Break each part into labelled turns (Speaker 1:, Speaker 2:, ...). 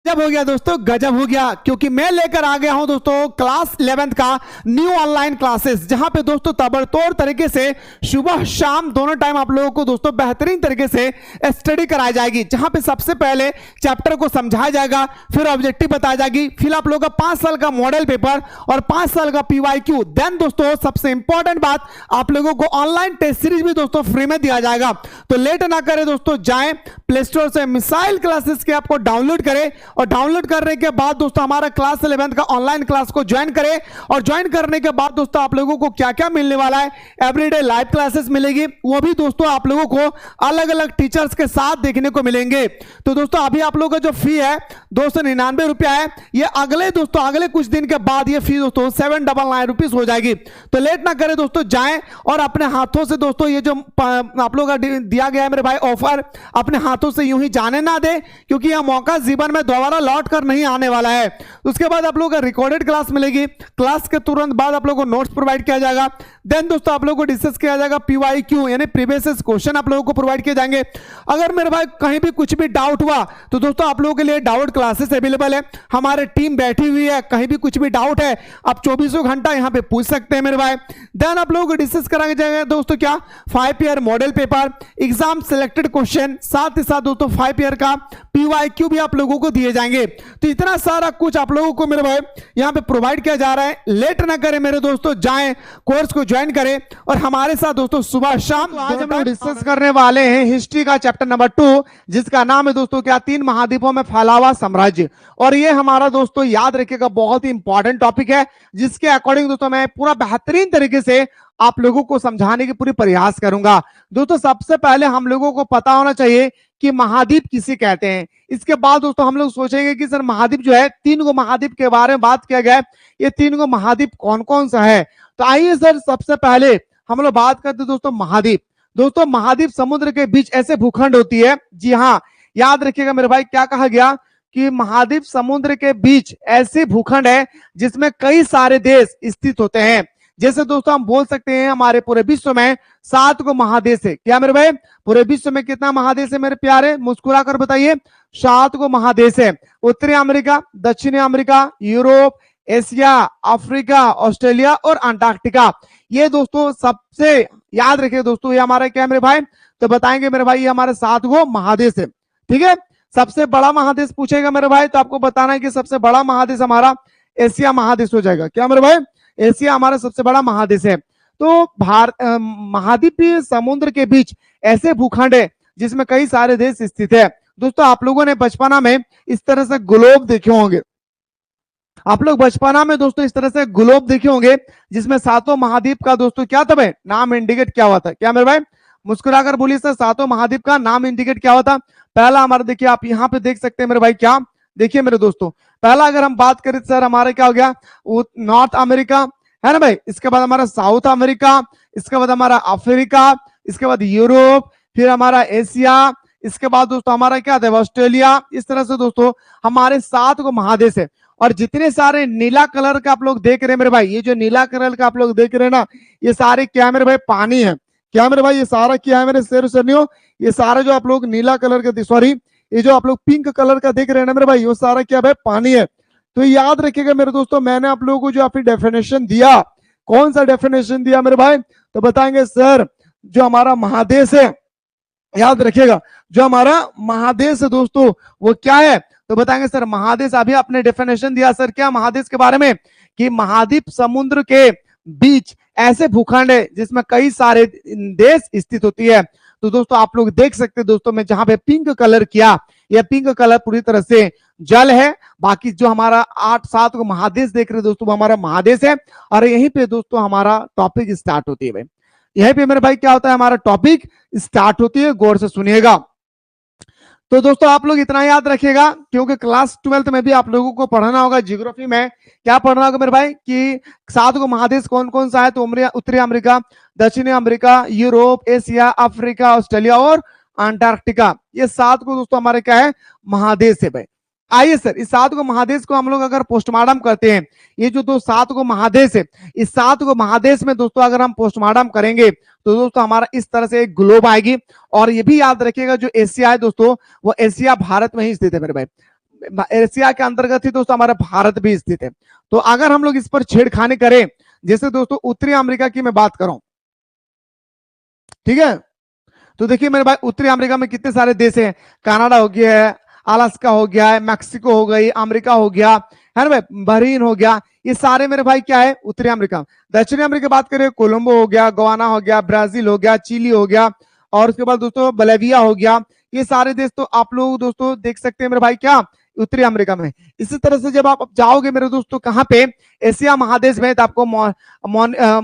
Speaker 1: गजब हो गया दोस्तों, गजब हो गया, क्योंकि मैं लेकर आ गया हूं दोस्तों क्लास 11th का न्यू ऑनलाइन क्लासेस, जहां पे दोस्तों ताबड़तोड़ तरीके से सुबह शाम दोनों टाइम आप लोगों को दोस्तों बेहतरीन तरीके से स्टडी कराई जाएगी। जहां पे सबसे पहले चैप्टर को समझाया जाएगा, फिर ऑब्जेक्टिव बताई जाएगी, फिर आप लोगों का 5 साल का मॉडल पेपर और 5 साल का PYQ। देन दोस्तों सबसे इंपॉर्टेंट बात, आप लोगों को ऑनलाइन टेस्ट सीरीज भी दोस्तों फ्री में दिया जाएगा। तो लेट ना करें दोस्तों, जाएं प्ले स्टोर से मिसाइल क्लासेस के आपको डाउनलोड करें और डाउनलोड करने के बाद दोस्तों हमारा क्लास 11 का ऑनलाइन क्लास को ज्वाइन करें। और ज्वाइन करने के बाद दोस्तों आप लोगों को क्या क्या मिलने वाला है, एवरीडे लाइव क्लासेस मिलेगी, वो भी दोस्तों आप लोगों को अलग अलग टीचर्स के साथ देखने को मिलेंगे। तो दोस्तों अभी आप लोगों का जो फी है 299 रुपया है, ये अगले कुछ दिन के बाद ये फी दोस्तों 799 रुपीज हो जाएगी। तो लेट ना करें दोस्तों, जाएं और अपने हाथों से दोस्तों ये जो आप लोगों का दिया गया है मेरे भाई ऑफर, अपने हाथों से यूं ही जाने ना दे, क्योंकि यह मौका जीवन में दोबारा लौट कर नहीं आने वाला है। उसके बाद आप लोगों को रिकॉर्डेड क्लास मिलेगी, क्लास के तुरंत बाद आप लोगों को नोट्स प्रोवाइड किया जाएगा। देन दोस्तों आप लोगों को डिस्कस किया जाएगा PYQ, यानी प्रीवियस क्वेश्चन आप लोगों को प्रोवाइड किए जाएंगे। अगर मेरे भाई कहीं भी कुछ भी डाउट हुआ तो दोस्तों आप लोगों के लिए डाउट क्लासेस अवेलेबल है, हमारे टीम बैठी हुई है, कहीं भी कुछ भी डाउट है आप 24 घंटा यहां पे पूछ सकते हैं मेरे भाई। देन आप लोगों को डिस्कस कराया जाएगा दोस्तों क्या 5 year model paper, exam selected question, साथ ही साथ दोस्तों 5 ईयर का PYQ भी आप लोगों को दिए जाएंगे। तो इतना सारा कुछ आप लोगों को मेरे भाई यहां पे प्रोवाइड किया जा रहा है। लेट ना करें मेरे दोस्तों, जाएं कोर्स को ज्वाइन करें और हमारे साथ दोस्तों सुबह शाम। तो आज हम लोग डिस्कस करने वाले हैं हिस्ट्री का चैप्टर नंबर 2, जिसका नाम है दोस्तों क्या 3 महाद्वीपों में फैला हुआ साम्राज्य। और ये हमारा दोस्तों याद रखिएगा बहुत ही इंपॉर्टेंट टॉपिक है, जिसके अकॉर्डिंग दोस्तों मैं पूरा बेहतरीन तरीके से आप लोगों को समझाने की पूरी प्रयास करूंगा। दोस्तों सबसे पहले हम लोगों को पता होना चाहिए कि महाद्वीप किसे कहते हैं। इसके बाद दोस्तों हम लोग सोचेंगे कि सर महाद्वीप जो है 3 गो महाद्वीप के बारे में बात किया गया है, ये 3 गो महाद्वीप कौन कौन सा है। तो आइए सर सबसे पहले हम लोग बात करते हैं दोस्तों महाद्वीप। दोस्तों महाद्वीप समुद्र के बीच ऐसे भूखंड होती है, जी हाँ याद रखिएगा मेरे भाई, क्या कहा गया कि महाद्वीप समुद्र के बीच ऐसे भूखंड है जिसमें कई सारे देश स्थित होते हैं। जैसे दोस्तों हम बोल सकते हैं हमारे पूरे विश्व में 7 को महादेश है। क्या मेरे भाई, पूरे विश्व में कितना महादेश है मेरे प्यारे, मुस्कुरा कर बताइए। 7 को महादेश है। उत्तरी अमेरिका, दक्षिणी America, Europe, Asia, Africa, Australia और अंटार्कटिका। ये दोस्तों सबसे याद रखिए दोस्तों, ये हमारा क्या है मेरे भाई, तो बताएंगे मेरे भाई ये हमारे 7 को महादेश है। ठीक है, सबसे बड़ा महादेश पूछेगा मेरे भाई तो आपको बताना है कि सबसे बड़ा महादेश हमारा एशिया महादेश हो जाएगा। क्या मेरे भाई, एशिया हमारा सबसे बड़ा महादेश है। तो महाद्वीपीय समुद्र के बीच ऐसे भूखंड है जिसमें कई सारे देश स्थित है। दोस्तों आप लोगों ने बचपना में इस तरह से ग्लोब देखे होंगे, आप लोग बचपना में दोस्तों इस तरह से ग्लोब देखे होंगे जिसमें 7 महाद्वीप का दोस्तों क्या था भाई, नाम इंडिकेट क्या हुआ था। क्या मेरे भाई, मुस्कुराकर बोलिए सर 7 महाद्वीप का नाम इंडिकेट क्या हुआ था। पहला हमारा देखिए आप यहाँ पे देख सकते हैं मेरे भाई, क्या देखिए मेरे दोस्तों, पहला अगर हम बात करें सर हमारा क्या हो गया, नॉर्थ अमेरिका है ना भाई, इसके बाद हमारा साउथ अमेरिका, इसके बाद हमारा अफ्रीका, इसके बाद यूरोप, फिर हमारा एशिया, इसके बाद दोस्तों हमारा क्या था ऑस्ट्रेलिया। इस तरह से दोस्तों हमारे 7 को महादेश है। और जितने सारे नीला कलर का आप लोग देख रहे हैं मेरे भाई, ये जो नीला कलर का आप लोग देख रहे हैं ना, ये सारे क्या मेरे भाई पानी है। क्या मेरे भाई, ये सारा क्या है मेरे शेर सरनियों, ये सारा जो आप लोग नीला कलर का, सॉरी ये जो आप लोग पिंक कलर का देख रहे हैं ना मेरे भाई, वो सारा क्या भाई पानी है। तो याद रखिएगा मेरे दोस्तों, मैंने आप लोगों को जो आपकी डेफिनेशन दिया, कौन सा डेफिनेशन दिया मेरे भाई, तो बताएंगे सर जो हमारा महादेश है, याद रखिएगा जो हमारा महादेश है दोस्तों वो क्या है, तो बताएंगे सर महादेश। अभी आपने डेफिनेशन दिया सर क्या महादेश के बारे में, कि महाद्वीप समुद्र के बीच ऐसे भूखंड है जिसमें कई सारे देश स्थित होती है। तो दोस्तों आप लोग देख सकते हैं दोस्तों, मैं जहां पे पिंक कलर किया, यह पिंक कलर पूरी तरह से जल है। बाकी जो हमारा 8-7 को महादेश देख रहे हैं दोस्तों, वो हमारा महादेश है। और यहीं पे दोस्तों हमारा टॉपिक स्टार्ट होती है भाई, यहीं पे मेरे भाई क्या होता है, हमारा टॉपिक स्टार्ट होती है, गौर से सुनिएगा। तो दोस्तों आप लोग इतना याद रखिएगा, क्योंकि क्लास 12th में भी आप लोगों को पढ़ना होगा, ज्योग्राफी में क्या पढ़ना होगा मेरे भाई, कि 7 को महादेश कौन कौन सा है, तो उत्तरी अमेरिका, दक्षिणी America, Europe, Asia, Africa, Australia और अंटार्कटिका। ये 7 को दोस्तों हमारे क्या है महादेश है भाई। आइए सर इस 7 को महादेश को हम लोग अगर पोस्टमार्टम करते हैं, ये जो 7 को महादेश है, इस 7 को महादेश में दोस्तों अगर हम पोस्टमार्टम करेंगे तो दोस्तों हमारा इस तरह से एक ग्लोब आएगी। और ये भी याद रखिएगा जो एशिया है दोस्तों, वो एशिया भारत में ही स्थित है मेरे भाई। एशिया के अंतर्गत ही दोस्तों हमारा भारत भी स्थित है। तो अगर हम लोग इस पर छेड़खानी करें, जैसे दोस्तों उत्तरी अमेरिका की मैं बात करूं, ठीक है, तो देखिए मेरे भाई उत्तरी अमेरिका में कितने सारे देश हैं, कनाडा हो गया है, अलास्का हो गया है, मैक्सिको हो गई, अमेरिका हो गया है ना भाई, बहरीन हो गया, ये सारे मेरे भाई क्या है, उत्तरी अमेरिका। दक्षिणी अमेरिका की बात करें, कोलंबो हो गया, गवाना हो गया, ब्राजील हो गया, चिली हो गया, और उसके बाद दोस्तों बोलिविया हो गया। ये सारे देश तो आप लोग दोस्तों देख सकते हैं मेरे भाई क्या, उत्तरी अमेरिका में। इसी तरह से जब आप जाओगे मेरे दोस्तों कहाँ पे, एशिया महादेश में, तो आपको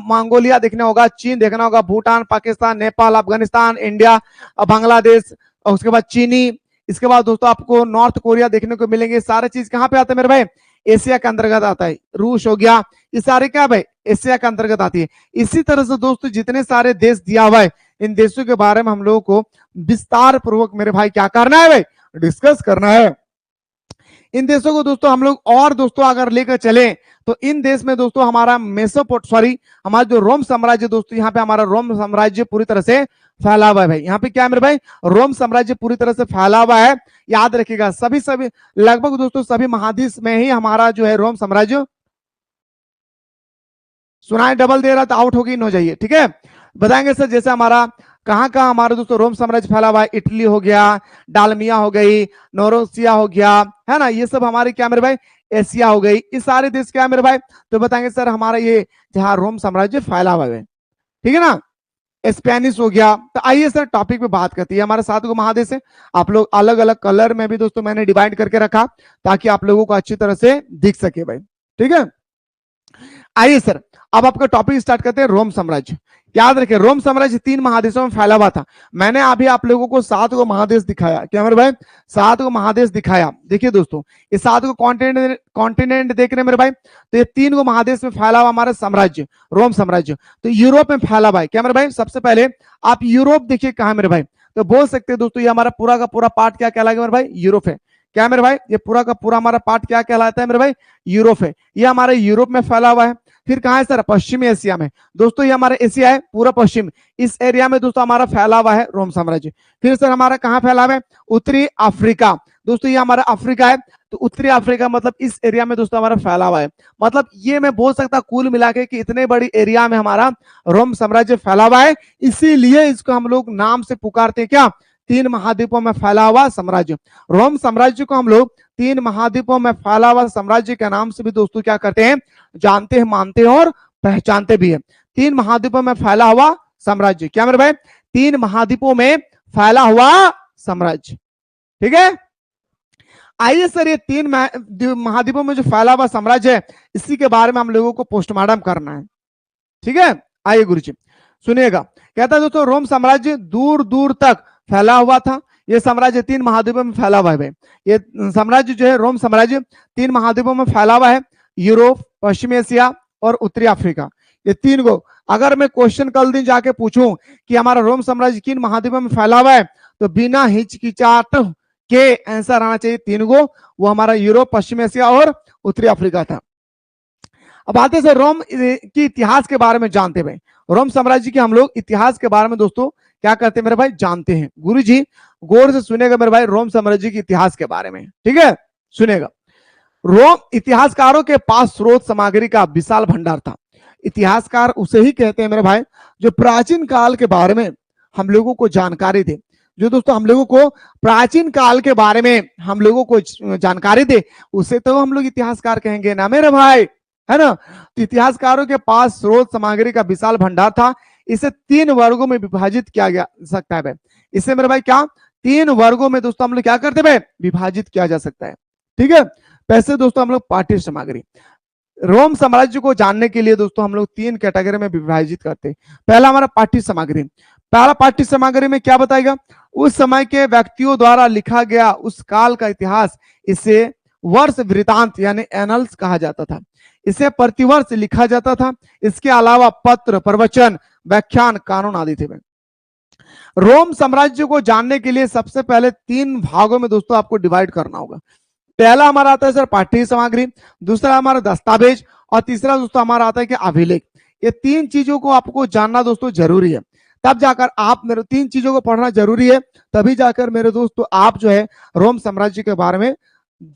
Speaker 1: मंगोलिया देखना होगा, चीन देखना होगा, भूटान, पाकिस्तान, नेपाल, अफगानिस्तान, इंडिया, बांग्लादेश, और उसके बाद चीनी, इसके बाद दोस्तों आपको नॉर्थ कोरिया देखने को मिलेंगे। सारे चीज कहाँ पे आता है मेरे भाई, एशिया के अंतर्गत आता है। रूस हो गया, ये सारे क्या भाई एशिया के अंतर्गत आती है। इसी तरह से दोस्तों जितने सारे देश दिया हुआ है, इन देशों के बारे में हम लोगों को विस्तार पूर्वक मेरे भाई क्या करना है भाई, डिस्कस करना है। इन देशों को दोस्तों हम लोग और दोस्तों अगर लेकर चले, तो इन देश में दोस्तों हमारा हमारा जो रोम साम्राज्य दोस्तों, यहाँ पे हमारा रोम साम्राज्य पूरी तरह से फैला हुआ है भाई। यहाँ पे क्या है मेरे भाई, रोम साम्राज्य पूरी तरह से फैला हुआ है। याद रखिएगा सभी लगभग दोस्तों सभी महादेश में ही हमारा जो है रोम साम्राज्य, सुनाई डबल दे रहा था, आउट होगी, नो जाइए, ठीक है। बताएंगे सर जैसे हमारा कहाँ कहाँ हमारा दोस्तों रोम साम्राज्य फैला हुआ है, इटली हो गया, डालमिया हो गई, नोरोसिया हो गया, है ना, ये सब हमारे क्या मेरे भाई एशिया हो गई, ये सारे देश क्या है मेरे भाई, तो बताएंगे सर हमारा ये जहाँ रोम साम्राज्य फैला हुआ है, ठीक है ना। स्पेनिश हो गया। तो आइए सर टॉपिक पे बात करती है। हमारे 7 को महादेश है, आप लोग अलग अलग कलर में भी दोस्तों मैंने डिवाइड करके रखा ताकि आप लोगों को अच्छी तरह से दिख सके भाई, ठीक है। आइए सर अब आपका टॉपिक स्टार्ट करते हैं, रोम साम्राज्य। याद रखिए रोम साम्राज्य 3 महादेशों में फैला हुआ था। मैंने अभी आप लोगों को 7 को महादेश दिखाया, क्या मेरे भाई 7 को महादेश दिखाया। देखिए दोस्तों ये 7 को कॉन्टिनेंट देख रहे हैं मेरे भाई, तो ये 3 को महादेश में फैला हुआ हमारा साम्राज्य रोम साम्राज्य, तो यूरोप में फैला हुआ है। क्या मेरे भाई सबसे पहले आप यूरोप देखिए कहाँ मेरे भाई, तो बोल सकते हैं दोस्तों ये हमारा पूरा का पूरा पार्ट क्या कहलाएगा मेरे भाई, यूरोप है। क्या मेरे भाई ये पूरा का पूरा हमारा पार्ट क्या कहलाता है मेरे भाई, यूरोप है। ये हमारे यूरोप में फैला हुआ है। फिर कहाँ है सर, पश्चिमी एशिया में। दोस्तों ये हमारा एशिया है पूरा पश्चिम, इस एरिया में दोस्तों हमारा फैला हुआ है रोम साम्राज्य। फिर सर हमारा कहाँ फैला हुआ है, उत्तरी अफ्रीका। दोस्तों ये हमारा अफ्रीका है, तो उत्तरी अफ्रीका मतलब इस एरिया में दोस्तों हमारा फैला हुआ है। मतलब ये मैं बोल सकता कुल मिला के कि इतने बड़ी एरिया में हमारा रोम साम्राज्य फैला हुआ है, इसीलिए इसको हम लोग नाम से पुकारते हैं क्या, 3 महाद्वीपों में फैला हुआ साम्राज्य। रोम साम्राज्य को हम लोग 3 महाद्वीपों में फैला हुआ साम्राज्य के नाम से भी दोस्तों क्या करते हैं, जानते हैं, मानते हैं और पहचानते भी हैं। 3 महाद्वीपों में फैला हुआ साम्राज्य, क्या मेरे भाई 3 महाद्वीपों में फैला हुआ साम्राज्य, ठीक है। आइए सर ये 3 महाद्वीपों में जो फैला हुआ साम्राज्य है, इसी के बारे में हम लोगों को पोस्टमार्टम करना है, ठीक है। आइए गुरुजी सुनिएगा, कहता है दोस्तों रोम साम्राज्य दूर दूर तक फैला हुआ था। ये साम्राज्य 3 महाद्वीपों में फैला हुआ है। ये साम्राज्य जो है रोम साम्राज्य 3 महाद्वीपों में फैला हुआ है, यूरोप, पश्चिमी एशिया और उत्तरी अफ्रीका। ये 3 को अगर मैं क्वेश्चन कल दिन जाके पूछूं कि हमारा रोम साम्राज्य किन महाद्वीपों में फैला हुआ है, तो बिना हिचकिचाहट के आंसर आना चाहिए 3 को, वो हमारा यूरोप, पश्चिम एशिया और उत्तरी अफ्रीका था। अब आते से रोम की इतिहास के बारे में जानते हैं। रोम साम्राज्य के हम लोग इतिहास के बारे में दोस्तों क्या करते हैं मेरे भाई, जानते हैं। गुरुजी गौर से सुनेगा मेरे भाई रोम साम्राज्य के इतिहास के बारे में, ठीक है, सुनेगा। रोम इतिहासकारों के पास स्रोत सामग्री का विशाल भंडार था। इतिहासकार उसे ही कहते हैं मेरे भाई जो प्राचीन काल के बारे में हम लोगों को जानकारी दे। जो दोस्तों हम लोगों को प्राचीन काल के बारे में हम लोगों को जानकारी दे, उसे तो हम लोग इतिहासकार कहेंगे ना मेरे भाई, है ना। तो इतिहासकारों के पास स्रोत सामग्री का विशाल भंडार था। इसे 3 वर्गों में विभाजित किया जा सकता है भाई। इसे मेरे भाई क्या 3 वर्गों में दोस्तों हम लोग क्या करते हैं, विभाजित किया जा सकता है, ठीक है। पैसे दोस्तों हम लोग पाठ्य सामग्री, रोम साम्राज्य को जानने के लिए दोस्तों हम लोग 3 कैटेगरी में विभाजित करते हैं। पहला हमारा पाठ्य सामग्री। पहला पाठ्य सामग्री में क्या बताएगा, उस समय के व्यक्तियों द्वारा लिखा गया उस काल का इतिहास। इसे वर्ष वृतांत यानी एनल्स कहा जाता था। इसे प्रतिवर्ष लिखा जाता था। इसके अलावा पत्र, प्रवचन, व्याख्यान, कानून आदि थे। रोम साम्राज्य को जानने के लिए सबसे पहले 3 भागों में दोस्तों आपको डिवाइड करना होगा। पहला हमारा आता है सर पाठ्य सामग्री, दूसरा हमारा दस्तावेज और तीसरा दोस्तों हमारा आता है कि अभिलेख। ये 3 चीजों को आपको जानना दोस्तों जरूरी है, तब जाकर आप मेरे 3 चीजों को पढ़ना जरूरी है, तभी जाकर मेरे दोस्तों आप जो है रोम साम्राज्य के बारे में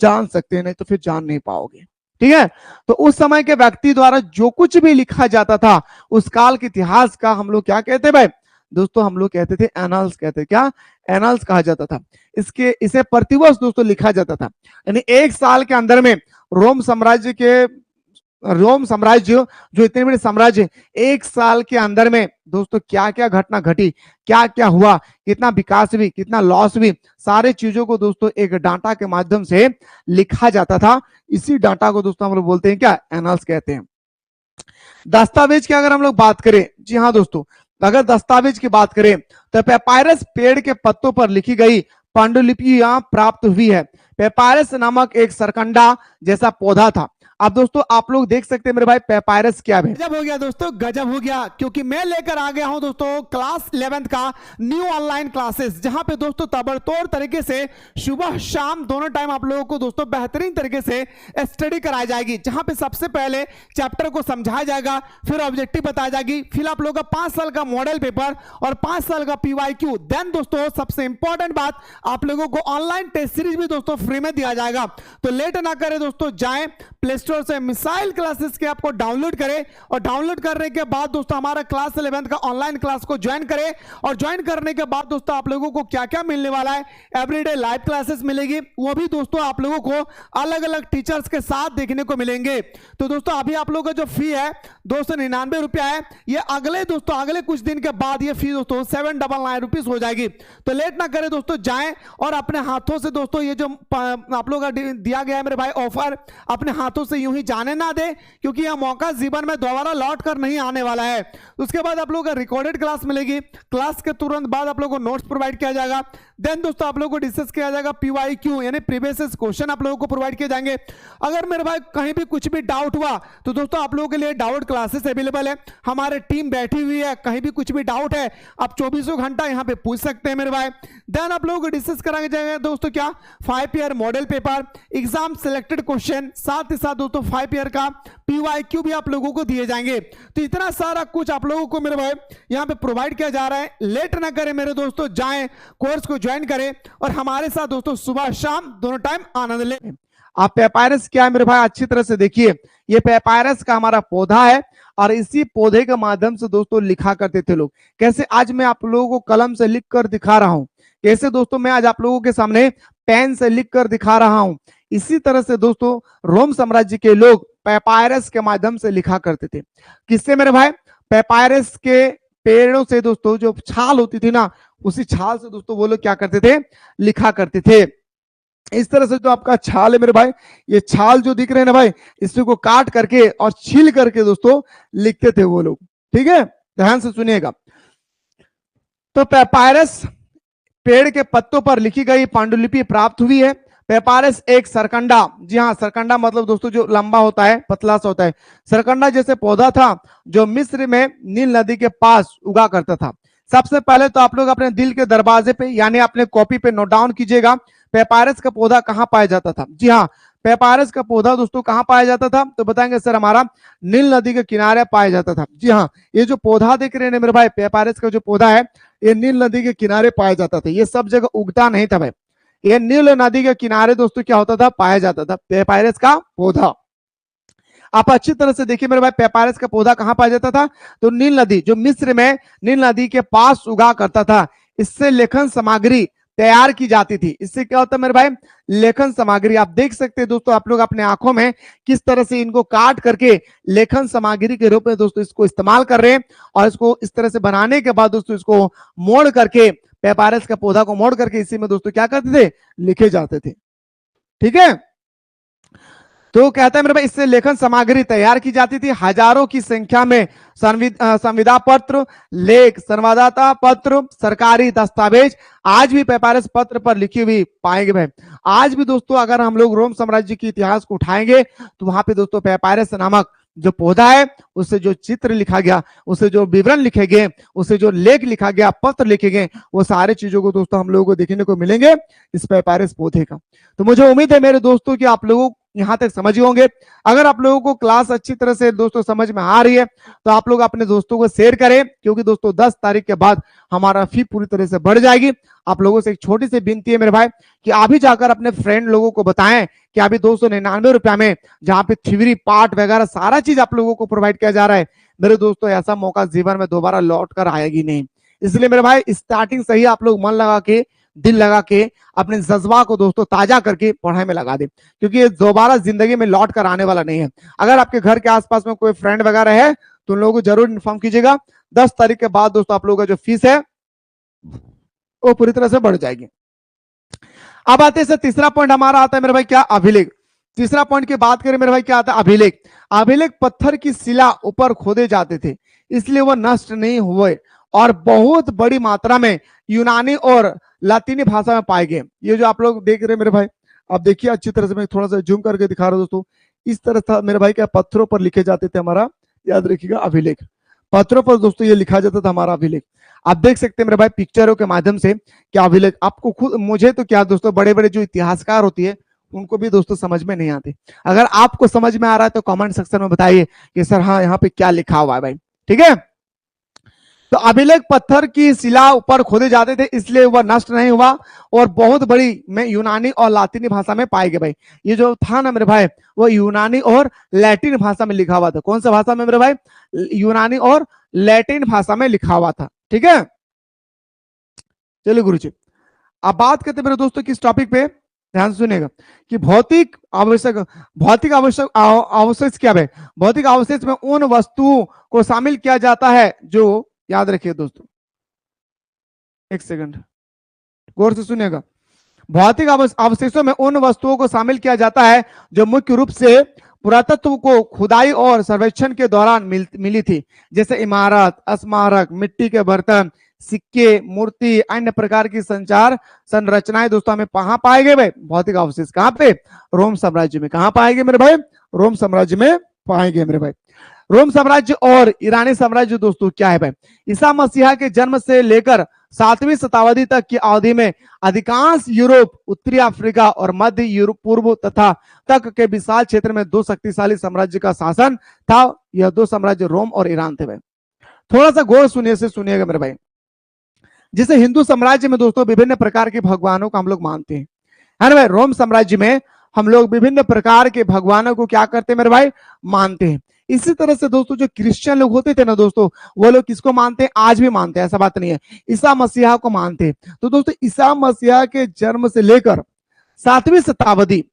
Speaker 1: जान सकते हैं, नहीं तो फिर जान नहीं पाओगे। ठीक है, तो उस समय के व्यक्ति द्वारा जो कुछ भी लिखा जाता था उस काल के इतिहास का हम लोग क्या कहते भाई दोस्तों, हम लोग कहते थे एनाल्स, कहते क्या, एनाल्स कहा जाता था। इसे प्रतिवर्ष दोस्तों लिखा जाता था, यानी एक साल के अंदर में रोम साम्राज्य जो इतने बड़े साम्राज्य, एक साल के अंदर में दोस्तों क्या क्या घटना घटी, क्या क्या हुआ, कितना विकास भी, कितना लॉस भी, सारे चीजों को दोस्तों एक डाटा के माध्यम से लिखा जाता था। इसी डाटा को दोस्तों हम लोग बोलते हैं क्या, एनाल्स कहते हैं। दस्तावेज की अगर हम लोग बात करें, जी हाँ दोस्तों, अगर दस्तावेज की बात करें तो पेपायरस पेड़ के पत्तों पर लिखी गई पांडुलिपियां प्राप्त हुई है। पेपायरस नामक एक सरकंडा जैसा पौधा था। अब दोस्तों आप लोग देख सकते हैं मेरे भाई पेपायरस क्या है। गजब हो गया दोस्तों, गजब हो गया, क्योंकि मैं लेकर आ गया हूं दोस्तों क्लास 11th का न्यू ऑनलाइन क्लासेस, जहां पे दोस्तों ताबड़तोड़ तरीके से सुबह शाम दोनों टाइम आप लोगों को दोस्तों बेहतरीन तरीके से स्टडी कराई जाएगी। जहां पे सबसे पहले चैप्टर को समझाया जाएगा, फिर ऑब्जेक्टिव बताई जाएगी, फिर आप लोगों का 5 साल का मॉडल पेपर और 5 साल का PYQ। देन दोस्तों सबसे इंपॉर्टेंट बात, आप लोगों को ऑनलाइन टेस्ट सीरीज भी दोस्तों फ्री में दिया जाएगा। तो लेट ना करें दोस्तों, जाएं प्ले स्टोर से मिसाइल क्लासेस के आपको डाउनलोड करें, और डाउनलोड करने के बाद दोस्तों हमारा क्लास 11th का ऑनलाइन क्लास को ज्वाइन करें। और ज्वाइन करने के बाद दोस्तों आप लोगों को क्या क्या मिलने वाला है, एवरीडे लाइव क्लासेस मिलेगी, वो भी दोस्तों आप लोगों को अलग अलग टीचर्स के साथ देखने को मिलेंगे। तो दोस्तों अभी आप लोगों का जो फी है 299 रुपया है, ये अगले कुछ दिन के बाद ये फी दोस्तों 799 रुपीज हो जाएगी। तो लेट ना करें दोस्तों, जाएं और अपने हाथों से दोस्तों ये जो आप लोगों का दिया गया है मेरे भाई ऑफर, अपने हाथों से यूं ही जाने ना दे, क्योंकि यह मौका जीवन में दोबारा लौट कर नहीं आने वाला है। उसके बाद आप लोगों को रिकॉर्डेड क्लास मिलेगी, क्लास के तुरंत बाद आप लोगों को नोट्स प्रोवाइड किया जाएगा। देन दोस्तों आप लोगों को डिस्कस किया जाएगा PYQ, यानी प्रीवियस क्वेश्चन आप लोगों को प्रोवाइड किए जाएंगे। अगर मेरे भाई कहीं भी कुछ भी डाउट हुआ तो दोस्तों आप लोगों के लिए डाउट क्लासेस अवेलेबल है, हमारी टीम बैठी हुई है, कहीं भी कुछ भी डाउट है आप 24 घंटा यहाँ पे पूछ सकते हैं मेरे भाई। देन आप लोगों को डिस्कस कराया जाएगा दोस्तों क्या, 5 year model paper, exam selected question, साथ ही साथ दोस्तों 5 ईयर का PYQ भी आप लोगों को दिए जाएंगे। तो इतना सारा कुछ आप लोगों को मेरे भाई यहाँ पे प्रोवाइड किया जा रहा है। लेट ना करें मेरे दोस्तों, जाएं कोर्स को ज्वाइन करें और हमारे साथ दोस्तों सुबह शाम दोनों टाइम आनंद लें। आप पेपायरस क्या है मेरे भाई अच्छी तरह से देखिए, ये पेपायरस का हमारा पौधा है और इसी पौधे के माध्यम से दोस्तों लिखा करते थे लोग। कैसे आज मैं आप लोगों को कलम से लिख कर दिखा रहा हूं, कैसे दोस्तों मैं आज आप लोगों के सामने पेन से लिख कर दिखा रहा हूं, इसी तरह से दोस्तों रोम साम्राज्य के लोग पेपायरस के माध्यम से लिखा करते थे। किससे मेरे भाई, पेपायरस के पेड़ों से दोस्तों जो छाल होती थी ना, उसी छाल से दोस्तों वो लोग क्या करते थे, लिखा करते थे। इस तरह से जो आपका छाल है मेरे भाई, ये छाल जो दिख रहे हैं ना भाई, इसको काट करके और छील करके दोस्तों लिखते थे वो लोग। ठीक है, ध्यान से सुनिएगा। तो पेपायरस पेड़ के पत्तों पर लिखी गई पांडुलिपि प्राप्त हुई है। पेपायरस एक सरकंडा, जी हाँ सरकंडा मतलब दोस्तों जो लंबा होता है, पतला सा होता है, सरकंडा जैसे पौधा था जो मिस्र में नील नदी के पास उगा करता था। सबसे पहले तो आप लोग अपने दिल के दरवाजे पे यानी अपने कॉपी पे नोट डाउन कीजिएगा, पेपायरस का पौधा कहाँ पाया जाता था। जी हाँ, पेपायरस का पौधा दोस्तों कहाँ पाया जाता था, तो बताएंगे सर हमारा नील नदी के किनारे पाया जाता था। जी हाँ, ये जो पौधा देख रहे हैं मेरे भाई, पेपायरस का जो पौधा है ये नील नदी के किनारे पाया जाता था। ये सब जगह उगता नहीं था भाई, ये नील नदी के किनारे दोस्तों क्या होता था, पाया जाता था पेपायरस का पौधा। आप अच्छी तरह से देखिए मेरे भाई, पेपायरस का पौधा कहाँ पाया जाता था, तो नील नदी जो मिस्र में नील नदी के पास उगा करता था। इससे लेखन सामग्री तैयार की जाती थी। इससे क्या होता है मेरे भाई, लेखन सामग्री। आप देख सकते हैं दोस्तों, आप लोग अपने आंखों में किस तरह से इनको काट करके लेखन सामग्री के रूप में दोस्तों इसको इस्तेमाल कर रहे हैं। और इसको इस तरह से बनाने के बाद दोस्तों इसको मोड़ करके, पेपायरस का पौधा को मोड़ करके इसी में दोस्तों क्या करते थे, लिखे जाते थे। ठीक है, तो कहता है मेरे भाई इससे लेखन सामग्री तैयार की जाती थी। हजारों की संख्या में संविदा पत्र, लेख, संवाददाता पत्र, सरकारी दस्तावेज आज भी पेपायरस पत्र पर लिखी हुई पाएंगे भाई। आज भी दोस्तों अगर हम लोग रोम साम्राज्य के इतिहास को उठाएंगे तो वहां पे दोस्तों पेपायरस नामक जो पौधा है, उससे जो चित्र लिखा गया, उससे जो विवरण लिखे गए, उससे जो लेख लिखा गया, पत्र लिखे गए, वो सारे चीजों को दोस्तों हम लोगों को देखने को मिलेंगे इस पेपायरस पौधे का। तो मुझे उम्मीद है मेरे दोस्तों कि आप लोगों यहां तक समझ गए होंगे। अगर आप लोगों को क्लास अच्छी तरह से दोस्तों समझ में आ रही है तो आप लोग अपने दोस्तों को शेयर करें, क्योंकि दोस्तों 10 तारीख के बाद हमारा फी पूरी तरह से बढ़ जाएगी। आप लोगों से एक छोटी सी विनती है मेरे भाई कि अभी जाकर अपने फ्रेंड लोगों को बताएं कि अभी 299 रुपया में जहां पे थ्योरी पार्ट वगैरह सारा चीज आप लोगों को प्रोवाइड किया जा रहा है। मेरे दोस्तों ऐसा मौका जीवन में दोबारा लौट कर आएगी नहीं, इसलिए मेरे भाई स्टार्टिंग से ही आप लोग मन लगा के दिल लगा के अपने जज्बा को दोस्तों ताजा करके पढ़ाई में लगा दे, क्योंकि ये दोबारा जिंदगी में लौट कर आने वाला नहीं है। अगर आपके घर के आसपास में कोई फ्रेंड वगैरह है तो उन लोगों को जरूर इन्फॉर्म कीजिएगा। 10 तारीख के बाद दोस्तों आप लोगों का जो फीस है वो पूरी तरह से बढ़ जाएगी। अब आते हैं तीसरा पॉइंट हमारा आता है मेरे भाई क्या, अभिलेख। तीसरा पॉइंट की बात करें मेरे भाई क्या आता है, अभिलेख। अभिलेख पत्थर की शिला ऊपर खोदे जाते थे, इसलिए वह नष्ट नहीं हुए और बहुत बड़ी मात्रा में यूनानी और लातीनी भाषा में पाए गए। ये जो आप लोग देख रहे हैं मेरे भाई, आप देखिए अच्छी तरह से, मैं थोड़ा सा जूम करके दिखा रहा हूं दोस्तों। इस तरह था मेरे भाई क्या, पत्थरों पर लिखे जाते थे हमारा, याद रखिएगा अभिलेख। पत्थरों पर दोस्तों ये लिखा जाता था हमारा अभिलेख। आप देख सकते हैं मेरे भाई पिक्चरों के माध्यम से क्या अभिलेख आपको खुद, मुझे तो क्या दोस्तों, बड़े बड़े जो इतिहासकार होती है उनको भी दोस्तों समझ में नहीं आते। अगर आपको समझ में आ रहा है तो कमेंट सेक्शन में बताइए कि सर हाँ यहाँ पे क्या लिखा हुआ है भाई, ठीक है। तो अभिलेख पत्थर की शिला ऊपर खोदे जाते थे, इसलिए वह नष्ट नहीं हुआ और बहुत बड़ी में यूनानी और लातीनी भाषा में पाए गए भाई। ये जो था ना मेरे भाई वो यूनानी और लैटिन भाषा में लिखा हुआ था। कौन सा भाषा में मेरे भाई, यूनानी और लैटिन भाषा में लिखा हुआ था, ठीक है। चलिए गुरुजी अब बात करते मेरे दोस्तों किस टॉपिक पे, ध्यान सुनिएगा कि भौतिक अवशेष क्या है। भौतिक अवशेष में उन वस्तुओं को शामिल किया जाता है जो, याद रखिए दोस्तों, एक सेकंड गौर से सुनिएगा। भौतिक अवशेषों में उन वस्तुओं को शामिल किया जाता है जो मुख्य रूप से पुरातत्व को खुदाई और सर्वेक्षण के दौरान मिली थी, जैसे इमारत, स्मारक, मिट्टी के बर्तन, सिक्के, मूर्ति, अन्य प्रकार की संचार संरचनाएं दोस्तों हमें कहां पाए गए भाई, भौतिक अवशेष कहां पे, रोम साम्राज्य में। कहां पाए गए मेरे भाई, रोम साम्राज्य में पाए गए मेरे भाई। रोम साम्राज्य और ईरानी साम्राज्य दोस्तों क्या है भाई, ईसा मसीहा के जन्म से लेकर 7वीं शताब्दी तक की अवधि में अधिकांश यूरोप, उत्तरी अफ्रीका और मध्य यूरोप पूर्व तथा तक के विशाल क्षेत्र में 2 शक्तिशाली साम्राज्य का शासन था। यह 2 साम्राज्य रोम और ईरान थे भाई। थोड़ा सा गौर सुनिएगा मेरे भाई। जैसे हिंदू साम्राज्य में दोस्तों विभिन्न प्रकार के भगवानों को हम लोग मानते हैं, है ना भाई। रोम साम्राज्य में हम लोग विभिन्न प्रकार के भगवानों को क्या करते हैं मेरे भाई, मानते हैं। इसी तरह से दोस्तों जो क्रिश्चियन लोग होते थे ना दोस्तों, वो लोग किसको मानते हैं, आज भी मानते हैं, ऐसा बात नहीं है, ईसा मसीहा को मानते हैं। तो दोस्तों ईसा मसीहा के जन्म से लेकर 7वीं शताब्दी,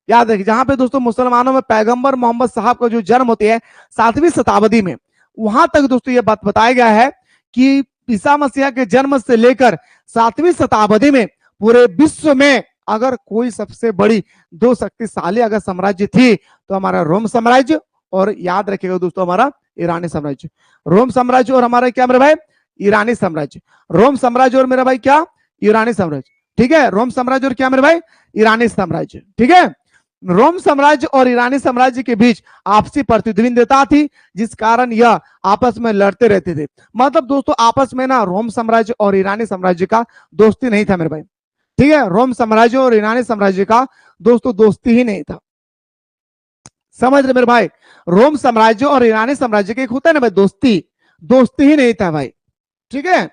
Speaker 1: याद रखिए, जहां पे दोस्तों मुसलमानों में पैगंबर मोहम्मद साहब का जो जन्म होती है 7वीं शताब्दी में, वहां तक दोस्तों ये बात बताया गया है कि ईसा मसीहा के जन्म से लेकर 7वीं शताब्दी में पूरे विश्व में अगर कोई सबसे बड़ी 2 शक्तिशाली अगर साम्राज्य थी तो हमारा रोम साम्राज्य और याद रखिएगा दोस्तों हमारा ईरानी साम्राज्य। रोम साम्राज्य और हमारा क्या मेरे भाई, ईरानी साम्राज्य। रोम साम्राज्य और मेरा भाई क्या, ईरानी साम्राज्य, ठीक है। रोम साम्राज्य और क्या मेरे भाई, ईरानी साम्राज्य, ठीक है। रोम साम्राज्य और ईरानी साम्राज्य के बीच आपसी प्रतिद्वंदिता थी, जिस कारण यह आपस में लड़ते रहते थे। मतलब दोस्तों आपस में ना रोम साम्राज्य और ईरानी साम्राज्य का दोस्ती नहीं था मेरे भाई, ठीक है। रोम साम्राज्य और ईरानी साम्राज्य का दोस्तों दोस्ती ही नहीं था, समझ रहे मेरे भाई। रोम साम्राज्य और ईरानी साम्राज्य के एक होता है ना भाई दोस्ती ही नहीं था भाई, ठीक है,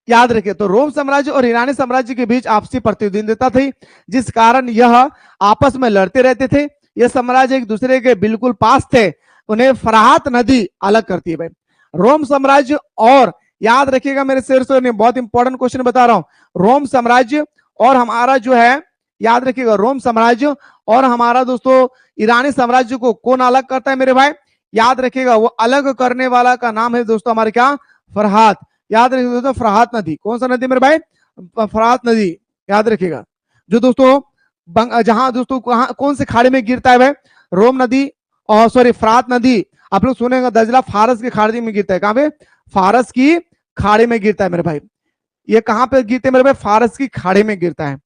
Speaker 1: याद रखिए। तो रोम साम्राज्य और ईरानी साम्राज्य के बीच आपसी प्रतिद्वंदिता थी, जिस कारण यह आपस में लड़ते रहते थे। यह साम्राज्य एक दूसरे के बिल्कुल पास थे, उन्हें फरात नदी अलग करती है भाई। रोम साम्राज्य और, याद रखिएगा मेरे शेर से, बहुत इंपॉर्टेंट क्वेश्चन बता रहा हूं, रोम साम्राज्य और हमारा जो है, याद रखिएगा, रोम साम्राज्य और हमारा दोस्तों ईरानी साम्राज्य को कौन अलग करता है मेरे भाई, याद रखिएगा, वो अलग करने वाला का नाम है दोस्तों हमारे क्या, फरहात। याद रखिएगा दोस्तों फरहात नदी, कौन सा नदी मेरे भाई, फरहात नदी, याद रखिएगा। जो दोस्तों जहां दोस्तों कौन से खाड़ी में गिरता है भाई, रोम नदी और सॉरी फरहात नदी, आप लोग सुनेंगे दजला फारस की खाड़ी में गिरता है। कहां पे, फारस की खाड़ी में गिरता है मेरे भाई। ये कहां पे गिरते हैं मेरे भाई, फारस की खाड़ी में गिरता है,